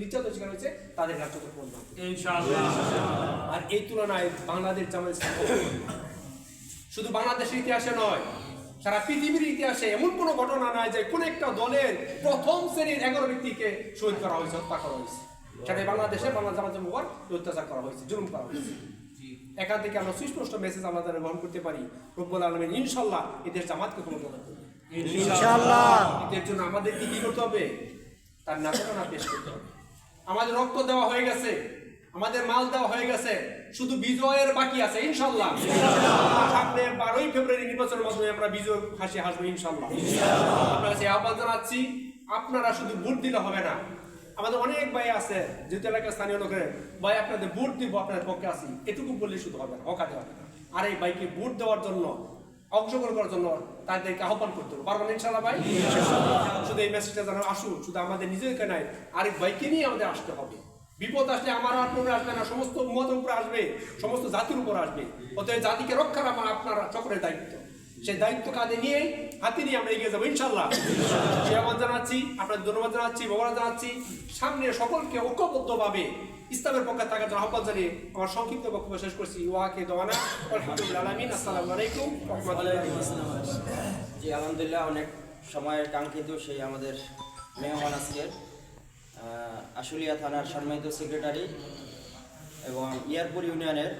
নির্যাতন শিকার হয়েছে তাদের রাজত্ব করবেন ইনশাআল্লাহ। আর এই তুলনায় বাংলাদেশ জামাত ইসলামী শুধু বাংলাদেশের ইতিহাসে নয়, সারা পৃথিবীর ইতিহাসে এমন কোনো ঘটনা নাই যে কোন একটা দলের প্রথম শ্রেণীর 11 ব্যক্তিকে শহীদ করা হয়েছে, হত্যা করা হয়েছে। সেটা বাংলাদেশে বাংলা জামাত ইসলামীর অত্যাচার করা হয়েছে, জুলুম করা হয়েছে। এখান থেকে আমরা সুস্পষ্ট মেসেজ আমরা তারা গ্রহণ করতে পারি। রব্বুল আলামিন ইনশাআল্লাহ এদের জামাতকে ক্ষমতা দান করবে ইনশাআল্লাহ। এর জন্য আমাদের কি করতে হবে? তার নাটকনা পেশ করতে হবে। আমাদের রক্ত দেওয়া হয়ে গেছে, আমাদের মাল দেওয়া হয়ে গেছে, শুধু বিজয়ের বাকি আছে ইনশাআল্লাহ। সামনে 12ই ফেব্রুয়ারি নির্বাচনের মাধ্যমে আমরা বিজয় হাসি হাসবো ইনশাআল্লাহ। আপনার কাছে আহ্বান জানাচ্ছি, আপনারা শুধু ভোট দিলে হবে না। আমাদের অনেক ভাই আছে যেহেতু এলাকার স্থানীয় লোকের ভাই আপনাদের ভোট দিব, আপনাদের পক্ষে আসি, এটুকু বললে শুধু হবে না, হকাতে হবে না। আর এই ভাইকে ভোট দেওয়ার জন্য, অংশগ্রহণ করার জন্য তাদেরকে আহ্বান করতে হবে, পারবেন ইনশাআল্লাহ ভাই? শুধু এই মেসেজটা যেন আসুক, শুধু আমাদের নিজেকে নাই, আরেক ভাইকে নিয়ে আমাদের আসতে হবে। বিপদ আসলে আমার আপনার আসবে না, সমস্ত উম্মতের উপর আসবে, সমস্ত জাতির উপর আসবে। অতএব জাতিকে রক্ষার আপনার সকলের দায়িত্ব, সেই দায়িত্ব কাঁধে নিয়ে হাতে নিয়ে আমরা এগিয়ে যাবো ইনশাআল্লাহ। সে আহ্বান জানাচ্ছি, আপনাদের ধন্যবাদ জানাচ্ছি, মোবারক জানাচ্ছি। সামনে সকলকে ঐক্যবদ্ধভাবে ইসলামের পক্ষে থাকার জন্য আহ্বান জানিয়ে আমার সংক্ষিপ্ত বক্তব্য শেষ করছি। ওয়াকে দোয়ানা আলহামদুলিল্লাহ আলামিন। আসসালামু আলাইকুম ওয়া রাহমাতুল্লাহি ওয়া বারাকাতুহু। জি আলহামদুলিল্লাহ, অনেক সময়ের কাঙ্ক্ষিত সেই আমাদের মেহমান আজকের আশুলিয়া থানার সম্মানিত সেক্রেটারি এবং ইয়ারপুর ইউনিয়নের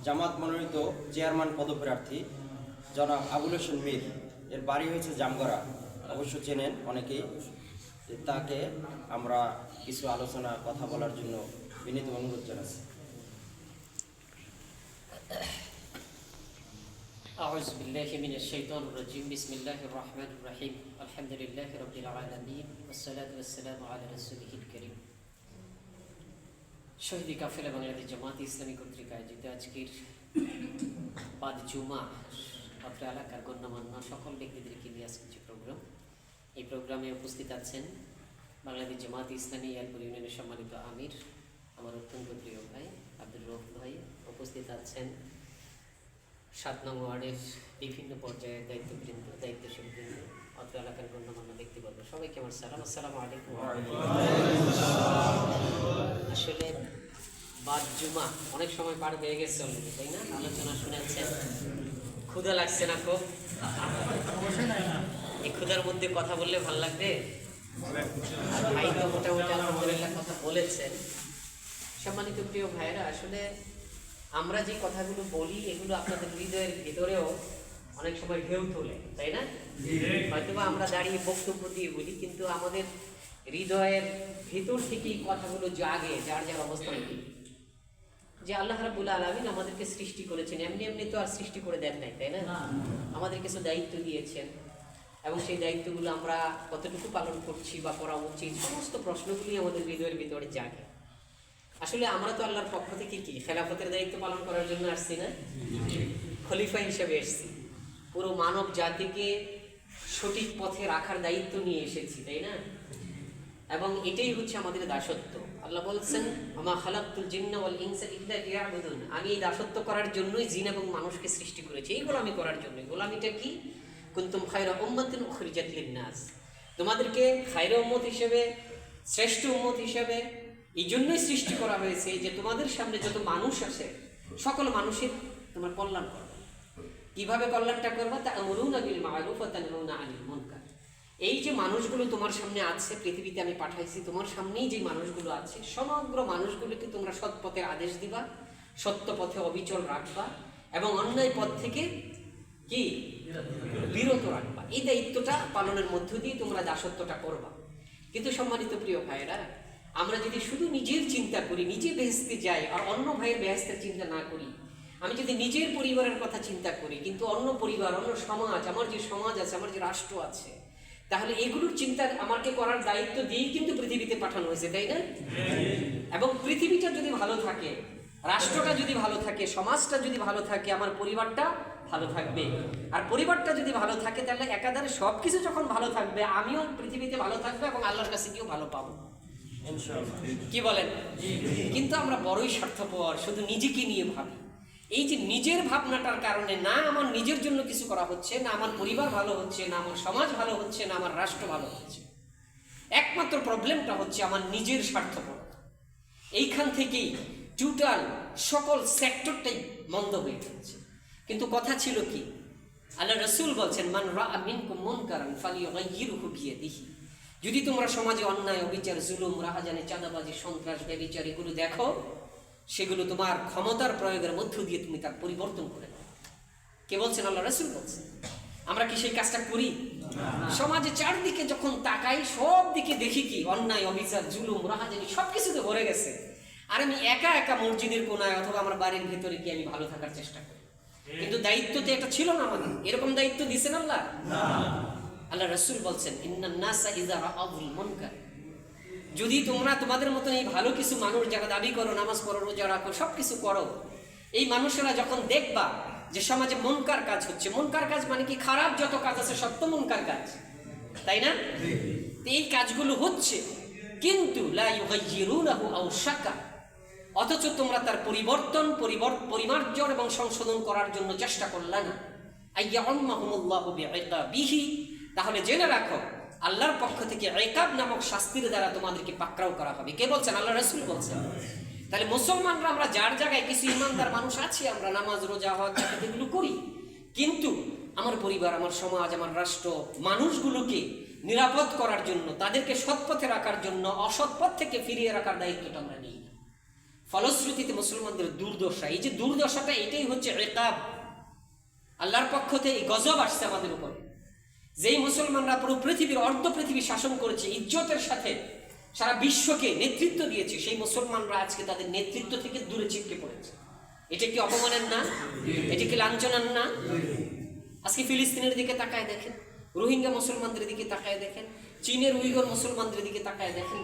জামাত মনোনীত চেয়ারম্যান পদপ্রার্থী জনাব আবুল হোসেন মীর। এর বাড়ি হয়েছে জামগড়া, অবশ্য চেনেন অনেকেই। তাকে আমরা কিছু আলোচনা কথা বলার জন্য বিনীত অনুরোধ জানাচ্ছি। أعوذ بالله من الشيطان الرجيم بسم الله الرحمن الرحيم الحمد لله رب العالمين والصلاة والسلام على رسوله الكريم শহীদি কাফেলা বাংলাদেশ জামাত ইসলামী কর্তৃক আয়োজিত আজকের বাদ জুমা অত্র এলাকার গণ্যমান্য সকল ব্যক্তিদেরকে নিয়ে আজকের যে প্রোগ্রাম, এই প্রোগ্রামে উপস্থিত আছেন বাংলাদেশ জামাত ইসলামী ইয়ারপুর ইউনিয়নের সম্মানিত আমির, আমার অত্যন্ত প্রিয় ভাই আব্দুর রউফ ভাই। উপস্থিত আছেন 7 নং ওয়ার্ডের বিভিন্ন পর্যায়ে দায়িত্বশীল বৃন্দ, অত্র এলাকার গণ্যমান্য ব্যক্তিবর্গ, সবাইকে আমার সালাম। আসসালামু আলাইকুম। আসলে বাদ জুমা অনেক সময় পার হয়ে গেছে অলরেডি, তাই না? আলোচনা শুনেছেন, ক্ষুধা লাগছে না খুব? এই ক্ষুধার মধ্যে কথা বললে ভালো লাগবে। ভাই তো মোটামুটি আলহামদুলিল্লাহ কথা বলেছেন। সম্মানিত প্রিয় ভাইয়েরা, আসলে আমরা যে কথাগুলো বলি এগুলো আপনাদের হৃদয়ের ভিতরেও অনেক সময় ঢেউ তোলে, তাই না? হয়তোবা আমরা দাঁড়িয়ে বক্তব্য দিয়ে বলি, কিন্তু আমাদের হৃদয়ের ভিতর থেকেই কথাগুলো জাগে যার যার অবস্থান থেকে। যে আল্লাহ রাব্বুল আলামিন আমাদেরকে সৃষ্টি করেছেন, এমনি এমনি তো আর সৃষ্টি করে দেন নাই, তাই না? আমাদের কিছু দায়িত্ব দিয়েছেন এবং সেই দায়িত্বগুলো আমরা কতটুকু পালন করছি বা করা উচিত, সমস্ত প্রশ্নগুলি আমাদের হৃদয়ের ভিতরে জাগে। আসলে আমরা তো আল্লাহর পক্ষ থেকে কি খেলাফতের দায়িত্ব পালন করার জন্য আসছি না? খলিফা হিসেবে এসেছি, পুরো মানব জাতিকে সঠিক পথে রাখার দায়িত্ব নিয়ে এসেছি, তাই না? এবং এটাই হচ্ছে আমাদের দাসত্ব। আল্লাহ বলছেন, আমা খালাকতুল জিন্না ওয়াল ইনসা ইল্লা লিয়াবুদুন, আমি এই দাসত্ব করার জন্যই জিন এবং মানুষকে সৃষ্টি করেছি, এই গোলামি করার জন্য। গোলামিটা কি? কুনতুম খায়রা উম্মাতিন উখরিজাত লিন-নাস, তোমাদেরকে খায়রা উম্মত হিসেবে, শ্রেষ্ঠ উম্মত হিসেবে এই জন্যই সৃষ্টি করা হয়েছে যে তোমাদের সামনে যত মানুষ আসে সকল মানুষের তোমরা কল্যাণ করবে। কিভাবে কল্যাণটা করবা? তা'মুরুনা বিল মা'রুফ ওয়া তানহাউনা আনিল মুনকার। এই যে মানুষগুলো তোমার সামনে আছে, পৃথিবীতে আমি পাঠাইছি, তোমার সামনেই যে মানুষগুলো আছে, সমগ্র মানুষগুলোকে তোমরা সৎ পথের আদেশ দিবা, সত্য পথে অবিচল রাখবা এবং অন্যায় পথ থেকে কি বিরত রাখবা। এই দায়িত্বটা পালনের মধ্য দিয়ে তোমরা দাসত্বটা করবা। কিন্তু সম্মানিত প্রিয় ভাইয়েরা, আমরা যদি শুধু নিজের চিন্তা করি, নিজে বেহেশতে যাই আর অন্য ভাইয়ের বেহেশতের চিন্তা না করি, আমি যদি নিজের পরিবারের কথা চিন্তা করি কিন্তু অন্য পরিবার, অন্য সমাজ, আমার যে সমাজ আছে, আমার যে রাষ্ট্র আছে, তাহলে এগুলোর চিন্তা আমাকে করার দায়িত্ব দিয়েই কিন্তু পৃথিবীতে পাঠানো হয়েছে, তাই না? এবং পৃথিবীটা যদি ভালো থাকে, রাষ্ট্রটা যদি ভালো থাকে, সমাজটা যদি ভালো থাকে, আমার পরিবারটা ভালো থাকবে। আর পরিবারটা যদি ভালো থাকে তাহলে একাধারে সব কিছু যখন ভালো থাকবে, আমিও পৃথিবীতে ভালো থাকবো এবং আল্লাহর কাছে গিয়েও ভালো পাবো। কি বলেন? কিন্তু আমরা বড়ই স্বার্থপর, শুধু নিজেকে নিয়ে ভাবি। এই যে নিজের ভাবনাটার কারণে না আমার নিজের জন্য কিছু করা হচ্ছে, না আমার পরিবার ভালো হচ্ছে, না আমার সমাজ ভালো হচ্ছে, না আমার রাষ্ট্র ভালো হচ্ছে। একমাত্র প্রবলেমটা হচ্ছে আমার নিজের স্বার্থপরতা। এইখান থেকেই টোটাল সকল সেক্টরটাই মন্দ হয়ে যাচ্ছে। কিন্তু কথা ছিল কি, আল্লাহ রাসূল বলছেন, মান রাআ মিনকুম মুনকারান ফালিয়ুগাইয়িরহু বিয়াদিহি। যদি তোমরা সমাজে অন্যায়, অবিচার, জুলুম, রাহাজানি, চাঁদাবাজি, সন্ত্রাস, ব্যভিচার এগুলো দেখো, সেগুলো তোমার ক্ষমতার প্রয়োগের মধ্য দিয়ে তুমি তার পরিবর্তন করে দাও। কে বলছেন? আল্লাহ রাসূল বলছেন। আমরা কি সেই কাজটা করি? সমাজে চারদিকে যখন তাকাই, সব দিকে দেখি কি অন্যায়, অবিচার, জুলুম, রাহাজানি সবকিছুতে ভরে গেছে। আর আমি একা একা মসজিদের কোনায় অথবা আমার বাড়ির ভেতরে গিয়ে আমি ভালো থাকার চেষ্টা করি। কিন্তু দায়িত্ব তো এটা ছিল না আমাদের। এরকম দায়িত্ব দিয়েছেন আল্লাহ? আল্লাহ রাসূল বলছেন, ইন্নান নাসা ইযা রাআউল মুনকার। যদি তোমরা তোমাদের মতন এই ভালো কিছু মানুষ যারা দাবি করো, নামাজ পড়ো, রোজা রাখো, সব কিছু করো, এই মানুষেরা যখন দেখবা যে সমাজে মুনকার কাজ হচ্ছে, মুনকার কাজ মানে কি? খারাপ যত কাজ আছে সব তো মুনকার কাজ, তাই না? এই কাজগুলো হচ্ছে, কিন্তু লা ইউগাইয়িরুনাহু আও শাকা, অথচ তোমরা তার পরিবর্তন, পরিমার্জন এবং সংশোধন করার জন্য চেষ্টা করলে না। আইয়াউম্মাহুমুল্লাহু বিইকাবিহি, তাহলে জেনে রাখো আল্লাহর পক্ষ থেকে ইকাব নামক শাস্তির দ্বারা তোমাদেরকে পাকড়াও করা হবে। কে বলছেন? আল্লাহ রাসূল বলছেন। তাহলে মুসলমানরা আমরা যার জায়গায় কিছু ইমানদার মানুষ আছি, আমরা নামাজ, রোজা, হজ, যাকাত এগুলো করি, কিন্তু আমার পরিবার, আমার সমাজ, আমার রাষ্ট্র, মানুষগুলোকে নিরাপদ করার জন্য, তাদেরকে সৎ পথে রাখার জন্য অসৎ পথ থেকে ফিরিয়ে রাখার দায়িত্বটা আমরা নিই না। ফলশ্রুতিতে মুসলমানদের দুর্দশা, এই যে দুর্দশাটা, এটাই হচ্ছে ইকাব। আল্লাহর পক্ষ থেকে গজব আসছে আমাদের উপর। যেই মুসলমানরা পুরো পৃথিবীর অর্ধ পৃথিবী শাসন করেছে, ইজ্জতের সাথে সারা বিশ্বকে নেতৃত্ব দিয়েছে, সেই মুসলমানরা আজকে তাদের নেতৃত্ব থেকে দূরে ছিটকে পড়েছে। এটা কি অপমানের না? এটা কি লাঞ্ছনার না? আজকে ফিলিস্তিনের দিকে তাকায় দেখেন, রোহিঙ্গা মুসলমানদের দিকে তাকায় দেখেন, চীনের উইগর মুসলমানদের দিকে তাকায় দেখেন,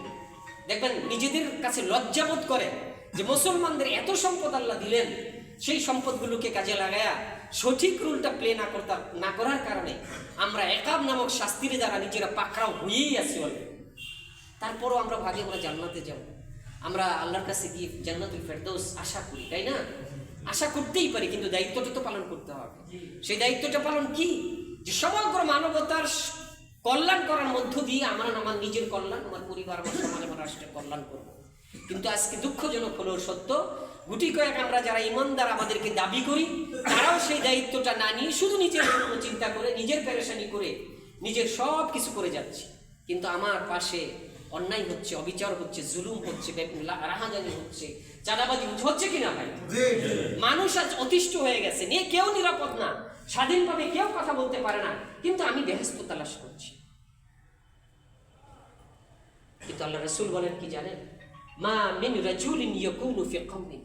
দেখবেন নিজেদের কাছে লজ্জাবোধ করে যে মুসলমানদের এত সম্পদ আল্লাহ দিলেন, সেই সম্পদগুলোকে কাজে লাগায়া সঠিক রুলটা প্লে না করার কারণে আমরা ইকাব নামক শাস্তির দ্বারা নিজেরা পাকড়াও হয়েই আছি বলে। তারপরও আমরা ভাবি আমরা জান্নাতে যাব, আমরা আল্লাহর কাছে গিয়ে জান্নাতুল ফেরদৌস আশা করি, তাই না? আশা করতেই পারি, কিন্তু দায়িত্বটা তো পালন করতে হবে। সেই দায়িত্বটা পালন কি? যে সমগ্র মানবতার কল্যাণ করার মধ্য দিয়ে আমার নিজের কল্যাণ, আমার পরিবার, আমার সমাজ, আমার রাষ্ট্রের কল্যাণ করবো। কিন্তু আজকে দুঃখজনক হলেও সত্য, গুটি কয়েক আমরা যারা ইমানদার আমাদেরকে দাবি করি, তারাও সেই দায়িত্বটা না নিয়ে শুধু নিজের জন্য চিন্তা করে, নিজের পেরেশানি করে, নিজের সব কিছু করে যাচ্ছে। কিন্তু আমার পাশে অন্যায় হচ্ছে, অবিচার হচ্ছে, জুলুম হচ্ছে, রাহাজানি হচ্ছে, চাঁদাবাজি হচ্ছে কিনা ভাই? মানুষ আজ অতিষ্ঠ হয়ে গেছে, নিয়ে কেউ নিরাপদ না, স্বাধীনভাবে কেউ কথা বলতে পারে না, কিন্তু আমি বেহেশত তালাশ করছি। কিন্তু আল্লাহ রাসূল বলেন কি জানেন? মা মিন রাজুলিন ইয়াকুনু ফি কওমিন,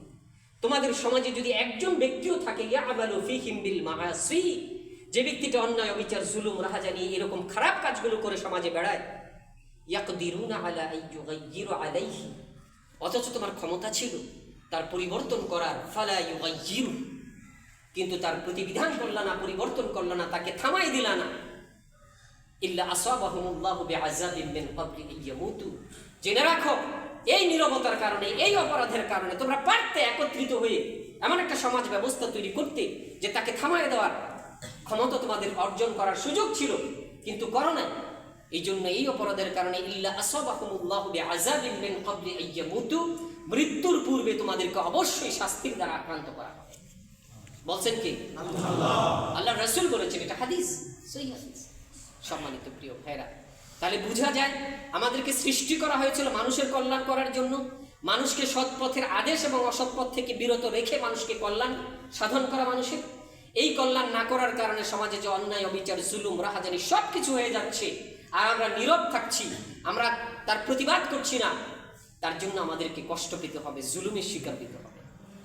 তোমাদের সমাজে যদি একজন ব্যক্তিও থাকে, ইয়ামালু ফীহিম বিল মাআসি, যে ব্যক্তিটা অন্যায়, অবিচার, জুলুম, রাহাজানি এরকম খারাপ কাজগুলো করে সমাজে বেড়ায়, ইয়াকদিরুনা আলা আইয়ুগাইয়িরু আলাইহি, অথচ তোমার ক্ষমতা ছিল তার পরিবর্তন করার, ফালা ইউগাইয়িরু, কিন্তু তার প্রতিবিধান করলা না, পরিবর্তন করলা না, তাকে থামাই দিলা না, ইল্লা আসাবাহুমুল্লাহু বিআযাবিন মিন ক্বাবলি ইয়ামুতু, জেনে রাখো এই নীরবতার কারণে, এই অপরাধের কারণে তোমরা পারতে একত্রিত হয়ে এমন একটা সমাজ ব্যবস্থা তৈরি করতে যে তাকে থামায় দেওয়ার ক্ষমতা তোমাদের অর্জন করার সুযোগ ছিল, কিন্তু করো না। এই জন্য এই অপরাধের কারণে ইল্লা আসাবাহুমুল্লাহু বিআযাবিন মিন ক্বাবলি ইয়ামুতু, মৃত্যুর পূর্বে তোমাদেরকে অবশ্যই শাস্তির দ্বারা আক্রান্ত করা হবে। বলছেন কি আল্লাহ রাসূল বলেছেন, এটা হাদিস, সহিহ হাদিস। সম্মানিত প্রিয় ভাইরা, তাহলে বোঝা যায় আমাদেরকে সৃষ্টি করা হয়েছিল মানুষের কল্যাণ করার জন্য, মানুষকে সৎ পথের আদেশ এবং অসৎ পথ থেকে বিরত রেখে মানুষকে কল্যাণ সাধন করা। মানুষের এই কল্যাণ না করার কারণে সমাজে যে অন্যায়, অবিচার, জুলুম, রাহাজানি সব কিছু হয়ে যাচ্ছে, আর আমরা নীরব থাকছি, আমরা তার প্রতিবাদ করছি না। তার জন্য আমাদেরকে কষ্ট পেতে হবে, জুলুমের শিকার পেতে হবে,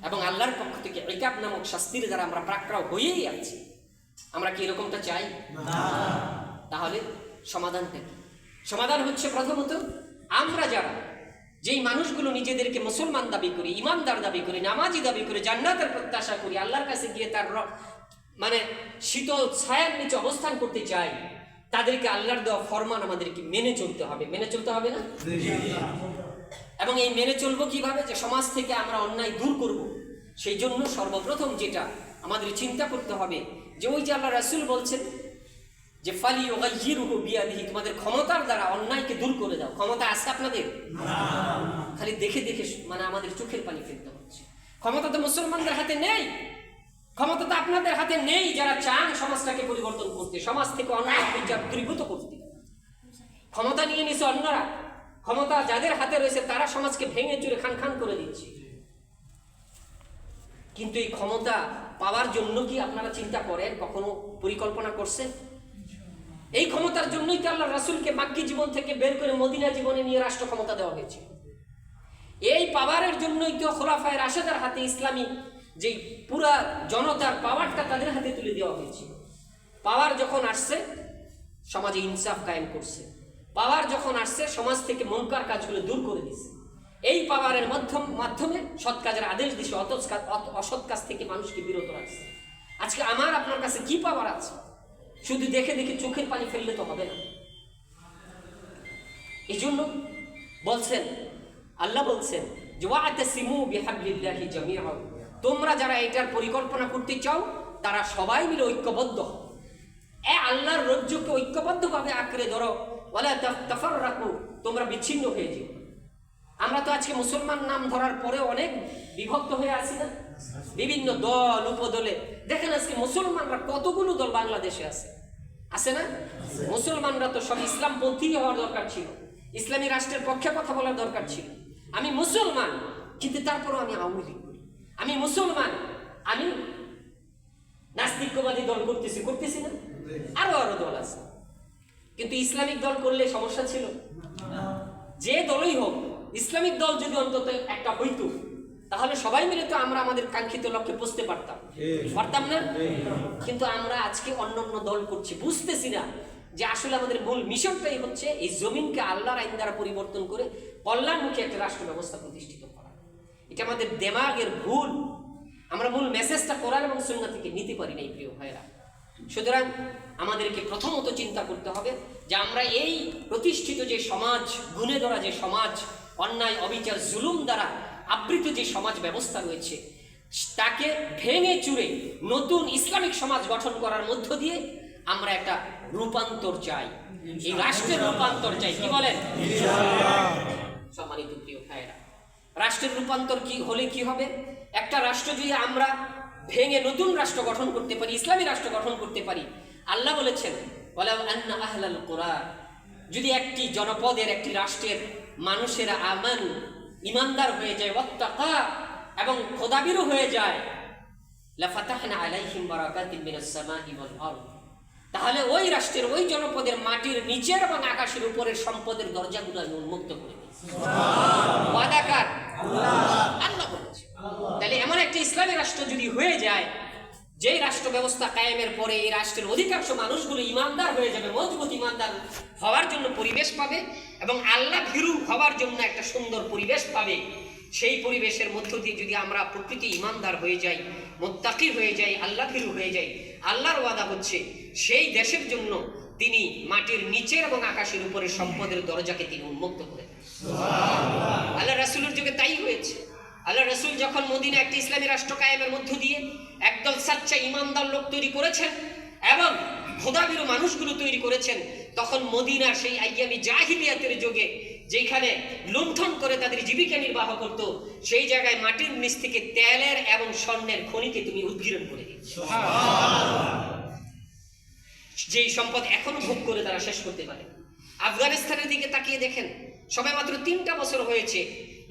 এবং আল্লাহর পক্ষ থেকে ইকাব নামক শাস্তির দ্বারা আমরা প্রাক্রাও হয়েই আছি। আমরা কি এরকমটা চাই? তাহলে সমাধানটা কি? সমাধান হচ্ছে প্রথমত, আমরা যারা যেই মানুষগুলো নিজেদেরকে মুসলমান দাবি করি, ইমানদার দাবি করি, নামাজি দাবি করি, জান্নাতের প্রত্যাশা করি, আল্লাহর কাছে গিয়ে তার মানে শীতল ছায়ার নিচে অবস্থান করতে চাই, তাদেরকে আল্লাহর দেওয়া ফরমান আমাদেরকে মেনে চলতে হবে। মেনে চলতে হবে না? এবং এই মেনে চলবো কিভাবে? যে সমাজ থেকে আমরা অন্যায় দূর করব, সেই জন্য সর্বপ্রথম যেটা আমাদের চিন্তা করতে হবে, যে ওই যে আল্লাহ রাসূল বলছেন যে ফালিয়ুগাইয়িরহু বিয়াদিহি, তোমাদের ক্ষমতার দ্বারা অন্যায়কে দূর করে দাও। ক্ষমতা আছে আপনাদের? খালি দেখে দেখে মানে আমাদের চোখের পানি ফেলতে হচ্ছে। ক্ষমতা তো মুসলমানদের হাতে নেই, ক্ষমতা তো আপনাদের হাতে নেই যারা চান সমাজটাকে পরিবর্তন করতে, সমাজ থেকে অন্যায় বিচার দূরীভূত করতে। ক্ষমতা নিয়ে নিছে অন্যরা, ক্ষমতা যাদের হাতে রয়েছে তারা সমাজকে ভেঙে চুরে খান খান করে দিচ্ছে। কিন্তু এই ক্ষমতা পাওয়ার জন্য কি আপনারা চিন্তা করেন, কখনো পরিকল্পনা করছেন? এই ক্ষমতার জন্যই তো আল্লাহ রাসূলকে মাক্কি জীবন থেকে বের করে মদিনা জীবনে নিয়ে রাষ্ট্র ক্ষমতা দেওয়া হয়েছে। এই পাওয়ারের জন্যই তো খোলাফায়ে রাশেদার হাতে ইসলামী যে পুরা জনতার পাওয়ারটা তাদের হাতে তুলে দেওয়া হয়েছিল। পাওয়ার যখন আসছে সমাজে ইনসাফ কায়েম করছে, পাওয়ার যখন আসছে সমাজ থেকে মুনকার কাজগুলো দূর করে দিচ্ছে। এই পাওয়ারের মাধ্যমে সৎ কাজের আদেশ দিছে, অসৎ কাজ থেকে মানুষকে বিরত রাখছে। আজকে আমার আপনার কাছে কি পাওয়ার আছে? শুধু দেখে দেখে চোখের পানি ফেললে তো হবে না। এই জন্য বলছেন, আল্লাহ বলছেন যে ওয়াতাসিমু বিহাবলিল্লাহি জামিআ, তোমরা যারা এটার পরিকল্পনা করতে চাও তারা সবাই মিলে ঐক্যবদ্ধ হও, আল্লাহর রজ্জুকে ঐক্যবদ্ধভাবে আঁকড়ে ধরো, ওয়ালা তাফাররাকু, তোমরা বিচ্ছিন্ন হয়ে যেও। আমরা তো আজকে মুসলমান নাম ধরার পরে অনেক বিভক্ত হয়ে আছি না, বিভিন্ন দল উপদলে। দেখেন আজকে মুসলমানরা কতগুলো দল বাংলাদেশে আছে না? মুসলমানরা তো সব ইসলামপন্থী হওয়ার দরকার ছিল, ইসলামী রাষ্ট্রের পক্ষে কথা বলার দরকার ছিল। আমি মুসলমান কিন্তু তারপরও আমি আওয়ামী লীগ করি, আমি মুসলমান, আমি নাস্তিকবাদী দল করতেছি না? আরো দল আছে, কিন্তু ইসলামিক দল করলে সমস্যা ছিল? যে দলই হোক, ইসলামিক দল যদি অন্তত একটা হইতো তাহলে সবাই মিলে তো আমরা আমাদের কাঙ্ক্ষিত লক্ষ্যে পৌঁছতে পারতাম না? কিন্তু আমরা আজকে অন্যান্য দল করছি, বুঝতেছি না যে আসলে আমাদের মূল মিশনটাই হচ্ছে এই জমিনকে আল্লাহর আইন দ্বারা পরিবর্তন করে কল্যাণমুখী একটা রাষ্ট্র ব্যবস্থা প্রতিষ্ঠিত করা। এটা আমাদের দেমাগের ভুল, আমরা মূল মেসেজটা কোরআন এবং সুন্নাহ থেকে নিতে পারি না প্রিয় ভাইরা। সুতরাং আমাদেরকে প্রথমত চিন্তা করতে হবে যে আমরা এই প্রতিষ্ঠিত যে সমাজ, গুণে ধরা যে সমাজ, অন্যায়, অবিচার, জুলুম দ্বারা আবৃত যে সমাজ ব্যবস্থা রয়েছে তাকে ভেঙে চুরে নতুন ইসলামিক সমাজ গঠন করার মধ্য দিয়ে আমরা একটা রূপান্তর চাই, এই রাষ্ট্রের রূপান্তর চাই। কি বলেন? সম্মানিত প্রিয় ভাইরা, রাষ্ট্রের রূপান্তর কি হলে কি হবে? একটা রাষ্ট্র যদি আমরা ভেঙে নতুন রাষ্ট্র গঠন করতে পারি, ইসলামী রাষ্ট্র গঠন করতে পারি, আল্লাহ বলেছেন ওয়ালাউ আন্না আহলাল কুরা, যদি একটি জনপদের, একটি রাষ্ট্রের মানুষেরা আমান, ইমানদার হয়ে যায়, ওয়াত্তাকা, এবং খোদাবিরু হয়ে যায়, লাফাতাহনা আলাইহিম বারাকাতিন মিনাস সামাই ওয়াল আরদ, তাহলে ওই রাষ্ট্রের, ওই জনপদের মাটির নিচের এবং আকাশের উপরের সম্পদের দরজাগুলো আমি উন্মুক্ত করে দিই। সুবহানাল্লাহ। ওয়াদাকার আল্লাহ বলেছে। তাহলে এমন একটা ইসলামী রাষ্ট্র যদি হয়ে যায়, যেই রাষ্ট্র ব্যবস্থা কায়েমের পরে এই রাষ্ট্রের অধিকাংশ মানুষগুলো ইমানদার হয়ে যাবে, মজবুত ইমানদার হওয়ার জন্য পরিবেশ পাবে এবং আল্লাহ ভীরু হওয়ার জন্য একটা সুন্দর পরিবেশ পাবে, সেই পরিবেশের মধ্য দিয়ে যদি আমরা প্রকৃতি ইমানদার হয়ে যাই, মুত্তাকি হয়ে যাই, আল্লাহ ভীরু হয়ে যাই, আল্লাহর ওয়াদা হচ্ছে সেই দেশের জন্য তিনি মাটির নিচের এবং আকাশের উপরের সম্পদের দরজাকে তিনি উন্মুক্ত করে দেন। সুবহানাল্লাহ। আল্লাহ রাসূলের যুগে তাই হয়েছে। আল্লাহ রাসূল যখন মদিনা একটি ইসলামী রাষ্ট্র কায়েমের মধ্য দিয়ে একদল সাচ্চা ইমানদার লোক তৈরি করেছেন এবং খোদাবিরু মানুষগুলো তৈরি করেছেন, তখন মদিনার সেই আইয়ামি জাহিলিয়াতের যুগে যেখানে লুণ্ঠন করে তাদের জীবিকা নির্বাহ করত, সেই জায়গায় মাটির নিচ থেকে তেলের এবং স্বর্ণের খনিকে তুমি উদ্গীরণ করে দিচ্ছ। যেই সম্পদ এখনো ভোগ করে তারা শেষ করতে পারে। আফগানিস্তানের দিকে তাকিয়ে দেখেন, সবে মাত্র 3টা বছর হয়েছে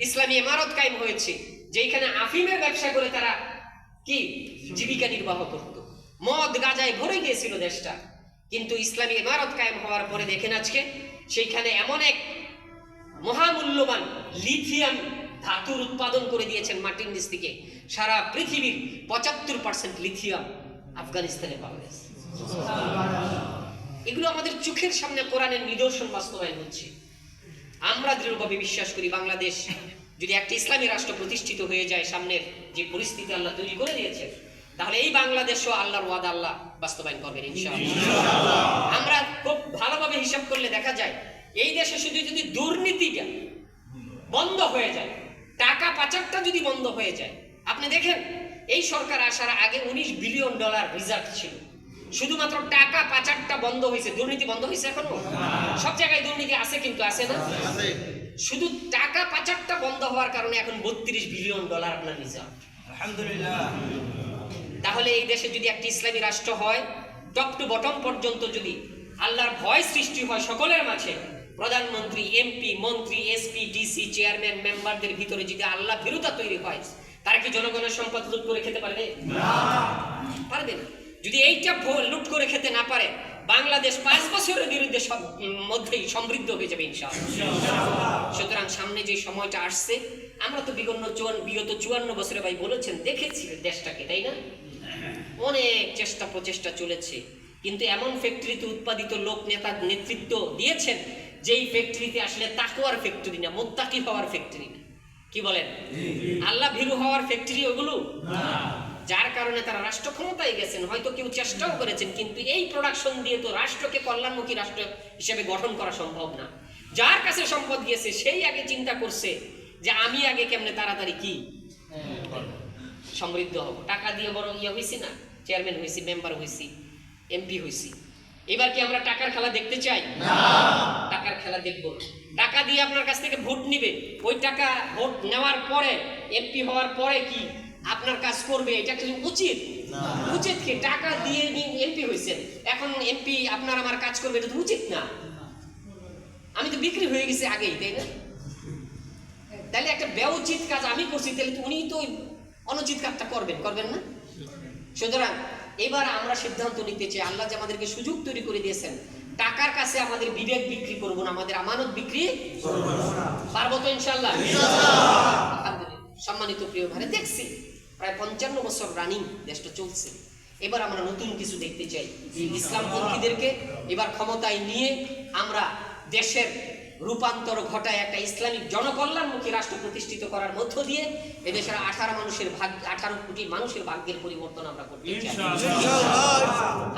ইসলামী ইমারত কায়েম হয়েছে, যেখানে আফিমের ব্যবসা করে তারা কি জীবিকা নির্বাহ করত। মদ গাঁজায় ভরে গিয়েছিল দেশটা, কিন্তু ইসলামী ইমারত কায়েম হওয়ার পরে দেখেন আজকে সেইখানে এমন এক মহামূল্যবান লিথিয়াম ধাতুর উৎপাদন করে দিয়েছেন মাটির নিচ থেকে। সারা পৃথিবীর 75% লিথিয়াম আফগানিস্তানে পাওয়া গেছে। এগুলো আমাদের চোখের সামনে কোরআনের নিদর্শন বাস্তবায়ন হচ্ছে। আমরা দৃঢ়ভাবে বিশ্বাস করি বাংলাদেশ যদি একটা ইসলামী রাষ্ট্র প্রতিষ্ঠিত হয়ে যায়, সামনের যে পরিস্থিতি আল্লাহ তৈরি করে দিয়েছেন, তাহলে এই বাংলাদেশও আল্লাহর ওয়াদা আল্লাহ বাস্তবায়ন করবেন ইনশাআল্লাহ। আমরা খুব ভালোভাবে হিসাব করলে দেখা যায় এই দেশে শুধু যদি দুর্নীতিটা বন্ধ হয়ে যায়, টাকা পাচারটা যদি বন্ধ হয়ে যায়, আপনি দেখেন এই সরকার আসার আগে $19 বিলিয়ন রিজার্ভ ছিল, শুধুমাত্র টাকা পাচারটা বন্ধ হয়েছে। দুর্নীতি বন্ধ হয়েছে এখনো? সব জায়গায় দুর্নীতি আছে, কিন্তু আছে না? শুধু টাকা পাচারটা বন্ধ হওয়ার কারণে এখন $32 বিলিয়ন আপনার রিজার্ভ। আলহামদুলিল্লাহ। তাহলে এই দেশে যদি একটি ইসলামী রাষ্ট্র হয়, টপ টু বটম পর্যন্ত যদি আল্লাহর ভয় সৃষ্টি হয় সকলের মাঝে, প্রধানমন্ত্রী, এমপি, মন্ত্রী, এসপি, ডিসি, চেয়ারম্যান, মেম্বারদের ভিতরে যদি আল্লাহ ভীরুতা তৈরি হয়, তারা কি জনগণের সম্পদ লুট করে খেতে পারবে? পারবে না। যদি এইটা লুট করে খেতে না পারে, বাংলাদেশ 5 বছরের বিরুদ্ধে মধ্যেই সমৃদ্ধ হয়ে যাবে ইনশাআল্লাহ। সুতরাং সামনে যে সময়টা আসছে, আমরা তো বিগত 54 বছরে ভাই বলেছেন দেখেছি দেশটাকে, তাই না? অনেক চেষ্টা প্রচেষ্টা চলেছে, কিন্তু এমন ফ্যাক্টরিতে উৎপাদিত লোক নেতা নেতৃত্ব দিয়েছেন যেই ফ্যাক্টরিতে আসলে তাকওয়ার ফ্যাক্টরি না, মুত্তাকি হওয়ার ফ্যাক্টরি না। কি বলেন? আল্লাহ ভীরু হওয়ার ফ্যাক্টরি ওগুলো, যার কারণে তারা রাষ্ট্র ক্ষমতায় গেছেন। হয়তো কেউ চেষ্টাও করেছেন, কিন্তু এই প্রোডাকশন দিয়ে তো রাষ্ট্রকে কল্যাণমুখী রাষ্ট্র হিসেবে গঠন করা সম্ভব না। যার কাছে সম্পদ গিয়েছে সেই আগে চিন্তা করছে যে আমি আগে কেমনে তাড়াতাড়ি কি সমৃদ্ধ হব। টাকা দিয়ে বড় হয়েছি না, চেয়ারম্যান হয়েছি, মেম্বার হয়েছি, এমপি হয়েছি। এবার কি আমরা টাকার খেলা দেখতে চাই? টাকার খেলা দেখব না। টাকা দিয়ে আপনার কাছ থেকে ভোট নিবে, ওই টাকা ভোট নেওয়ার পরে এমপি হওয়ার পরে কি আপনার কাজ করবে? এটা কি উচিত? উচিত কি? টাকা দিয়ে এমপি হয়েছেন, এখন এমপি আপনার আমার কাজ করবে, এটা তো উচিত না। আমি তো বিক্রি হয়ে গেছি আগেই, তাই না? তাহলে একটা ব্যউচিত কাজ আমি করছি, তাহলে তো উনি তো অনুচিত কাজটা করবেন না? সুতরাং এবার আমরা সিদ্ধান্ত নিতে চাই, আল্লাহ যে আমাদেরকে সুযোগ তৈরি করে দিয়েছেন, টাকার কাছে আমাদের বিবেক বিক্রি করব না, আমাদের আমানত বিক্রি পারবো তো ইনশাআল্লাহ। সম্মানিত প্রিয় ভাই, দেখছি প্রায় 55 বছর রানিং দেশটা চলছে। এবার আমরা নতুন কিছু দেখতে চাই। ইসলামপন্থীদেরকে এবার ক্ষমতায় নিয়ে আমরা দেশের রূপান্তর ঘটায় একটা ইসলামিক জনকল্যাণমুখী রাষ্ট্র প্রতিষ্ঠিত করার মধ্য দিয়ে এদেশের 18 কোটি মানুষের ভাগ্যের পরিবর্তন আমরা করতে চাই।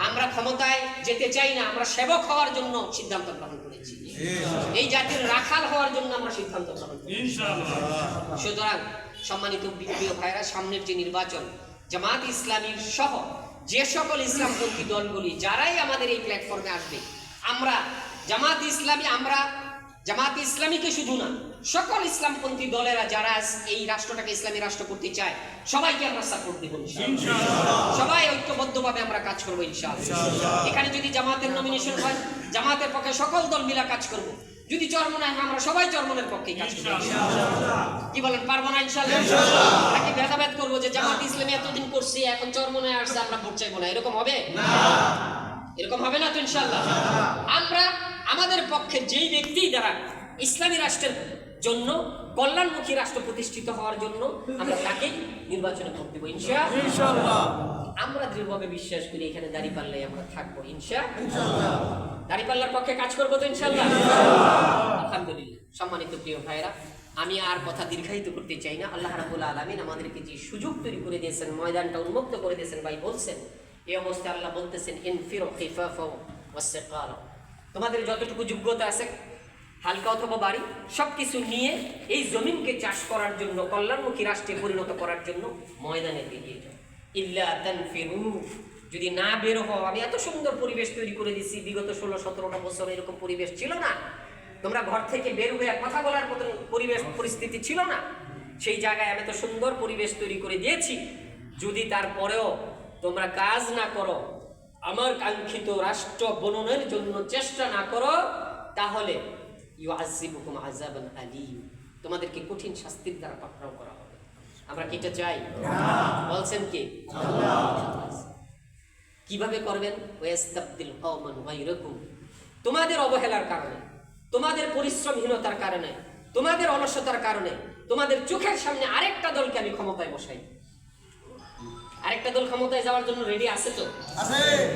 আমরা ক্ষমতায় যেতে চাই না, আমরা সেবক হওয়ার জন্য সিদ্ধান্ত গ্রহণ করেছি। এই জাতির রাখাল হওয়ার জন্য আমরা সিদ্ধান্ত গ্রহণ করেছি। সুতরাং সম্মানিত প্রিয় ভাইরা, সামনের যে নির্বাচন, জামাত ইসলামীর সহ যে সকল ইসলামপন্থী দলগুলি যারাই আমাদের এই প্ল্যাটফর্মে আসবে, আমরা জামাত ইসলামীকে শুধু না, সকল ইসলামপন্থী দলেরা যারা এই রাষ্ট্রটাকে ইসলামী রাষ্ট্র করতে চায়, সবাইকে আমরা সাপোর্ট দেব ইনশাআল্লাহ। সবাই ঐক্যবদ্ধভাবে আমরা কাজ করবো ইনশাআল্লাহ। এখানে যদি জামাতের নমিনেশন হয়, জামাতের পক্ষে সকল দল মিলা কাজ করব। যদি চরমনায় হয়, আমরা সবাই চরমনের পক্ষে কাজ করব ইনশাআল্লাহ। কি বলেন, পারবো না ইনশাআল্লাহ? নাকি ভেদাভেদ করবো যে জামাত ইসলামী এতদিন করছি, এখন চরমনায় আসছে আমরা ভোট চাইবো না? এরকম হবে না, এরকম হবে না তো ইনশাআল্লাহ। আমরা আমাদের পক্ষে যেই ব্যক্তি দ্বারা ইসলামী রাষ্ট্রের জন্য, কল্যাণমুখী রাষ্ট্র প্রতিষ্ঠিত হওয়ার জন্য আমরা তাকে নির্বাচনে ভোট দেব ইনশাআল্লাহ। আমরা দৃঢ়ভাবে বিশ্বাস করি এখানে দাঁড়িপাল্লায় আমরা থাকবো ইনশাআল্লাহ। দাঁড়িপাল্লার পক্ষে কাজ করবো তো ইনশাআল্লাহ। আলহামদুলিল্লাহ। সম্মানিত প্রিয় ভাইরা, আমি আর কথা দীর্ঘায়িত করতে চাই না। আল্লাহ রাব্বুল আলামিন আমাদেরকে যে সুযোগ তৈরি করে দিয়েছেন, ময়দানটা উন্মুক্ত করে দিয়েছেন, ভাই বলছেন এই অবস্থায় আল্লাহ বলতেছেন ইনফিরু খিফাফা ওয়াসসাকালা, তোমাদের যতটুকু যোগ্যতা আছে হালকা অথবা ভারী সবকিছু নিয়ে এই জমিনকে চাষ করার জন্য, কল্যাণমুখী রাষ্ট্রে পরিণত করার জন্য ময়দানে এগিয়ে যাও। ইল্লা তানফিরু, যদি না বের হও, আমি এত সুন্দর পরিবেশ তৈরি করে দিছি, বিগত 16-17টা বছর এরকম পরিবেশ ছিল না। তোমরা ঘর থেকে বের হয়ে কথা বলার মতো পরিবেশ পরিস্থিতি ছিল না, সেই জায়গায় আমি তো সুন্দর পরিবেশ তৈরি করে দিয়েছি। যদি তারপরেও তোমরা কাজ না করো, আমার কাঙ্ক্ষিত রাষ্ট্র বননের জন্য চেষ্টা না করো, তাহলে ইউআযিবুকুম আযাবান আলীম, তোমাদেরকে কঠিন শাস্তির দ্বারা পাকড়াও করা হবে। আমরা কি এটা চাই? বলছেন কি? কিভাবে করবেন? ওয়াস্তাবদিল কওমান গায়রাকুম, তোমাদের অবহেলার কারণে, তোমাদের পরিশ্রমহীনতার কারণে, তোমাদের অলসতার কারণে, তোমাদের চোখের সামনে আরেকটা দলকে আমি ক্ষমতায় বসাই। আরেকটা দল ক্ষমতায় যাওয়ার জন্য রেডি আছে তো?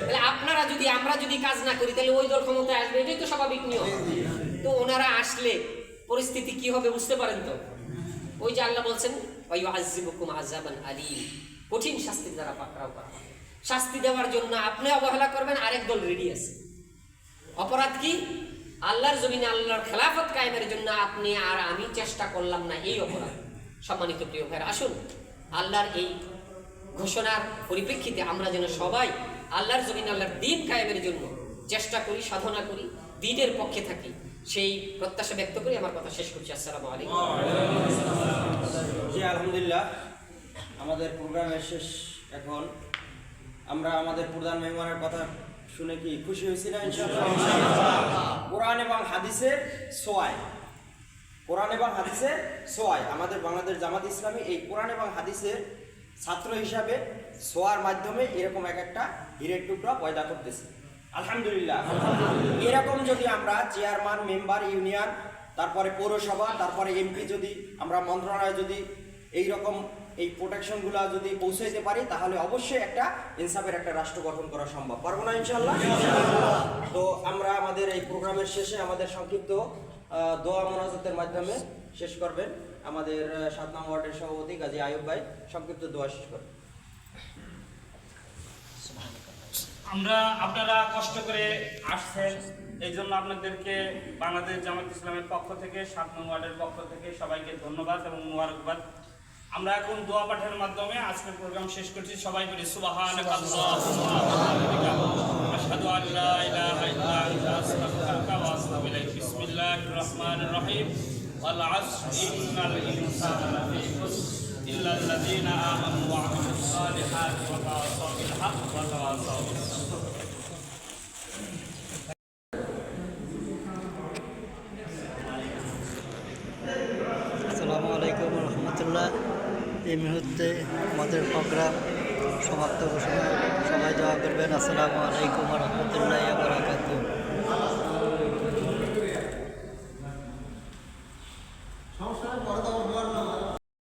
তাহলে আমরা যদি কাজ না করি, তাহলে ওই দল ক্ষমতায় আসবে, এটাই তো স্বাভাবিক নিয়ম। তো ওনারা আসলে পরিস্থিতি কি হবে বুঝতে পারেন তো? ওই যে আল্লাহ বলছেন ওয়াইউআযিবুকুম আযাবান আলীম, কঠিন শাস্তির দ্বারা পাকড়াও করা হবে। শাস্তি দেওয়ার জন্য আপনি অবহেলা করবেন, আরেক দল রেডি আছে। অপরাধ কি? আল্লাহর জমিনে আল্লাহর খেলাফত কায়েমের জন্য আপনি আর আমি চেষ্টা করলাম না, এই অপরাধ। সম্মানিত প্রিয় ভাইরা, আসুন আল্লাহর এই ঘোষণার পরিপ্রেক্ষিতে আমরা যেন সবাই আল্লাহর জমিনে আল্লাহর দ্বীন কায়েমের জন্য চেষ্টা করি, সাধনা করি, দ্বীনের পক্ষে থাকি, সেই প্রত্যাশা ব্যক্ত করি আমার কথা শেষ করছি। আসসালামু আলাইকুম। জি আলহামদুলিল্লাহ, আমাদের প্রোগ্রামের শেষ। এখন আমরা আমাদের প্রধান মেহমানের কথা শুনে কি খুশি হয়েছি না? ইনশাআল্লাহ। কোরআন এবং হাদিসের সোয়ায়, কোরআন এবং হাদিসের সোয়ায় আমাদের বাংলাদেশ জামাত ইসলামী এই কোরআন এবং হাদিসের ছাত্র হিসাবে সোয়ার মাধ্যমে এরকম এক একটা হীরের টুকরা পয়দা করতেছি। আলহামদুলিল্লাহ। এরকম যদি আমরা চেয়ারম্যান, মেম্বার, ইউনিয়ন, তারপরে পৌরসভা, তারপরে এমপি, যদি আমরা মন্ত্রণালয়ে যদি এইরকম এই প্রোটেকশনগুলো যদি পৌঁছাইতে পারি, তাহলে অবশ্যই একটা ইনসাফের একটা রাষ্ট্র গঠন করা সম্ভব। পারবো না ইনশাআল্লাহ? তো আমরা আমাদের এই প্রোগ্রামের শেষে আমাদের সংক্ষিপ্ত দোয়া মোনাজাতের মাধ্যমে শেষ করবেন আমাদের 7 নং ওয়ার্ডের সভাপতি গাজী আয়ুব ভাই। সংক্ষিপ্ত দোয়া শেষ করবেন। আপনারা কষ্ট করে আসছেন, এই জন্য আপনাদেরকে বাংলাদেশ জামাত ইসলামের পক্ষ থেকে, 7 নং ওয়ার্ডের পক্ষ থেকে সবাইকে ধন্যবাদ এবং মুবারকবাদ। আমরা এখন দোয়া পাঠের মাধ্যমে আজকের প্রোগ্রাম শেষ করছি। সবাই বলি সুবহানাকাল্লাহুম্মা ওয়া বিহামদিকা, আশহাদু আল লা ইলাহা ইল্লা আনতা, আস্তাগফিরুকা ওয়া আতুবু ইলাইক। বিসমিল্লাহির রহমানির রহিম। ওয়াল আসর ইন্নাল ইনসানা লাফী খুসর ইল্লাল্লাযীনা আমানু ওয়া আমিলুস সালিহাতি ওয়া তাওয়াসাউ বিল হক ওয়া তাওয়াসাউ বিস সাবর। আসসালামু আলাইকুম রহমতুল্লাহ। এই মুহূর্তে আমাদের প্রোগ্রাম সমাপ্ত ঘোষণা। সবাই দোয়া করবেন। আসসালামু আলাইকুম রহমতুল্লাহ বারাকাতুহু।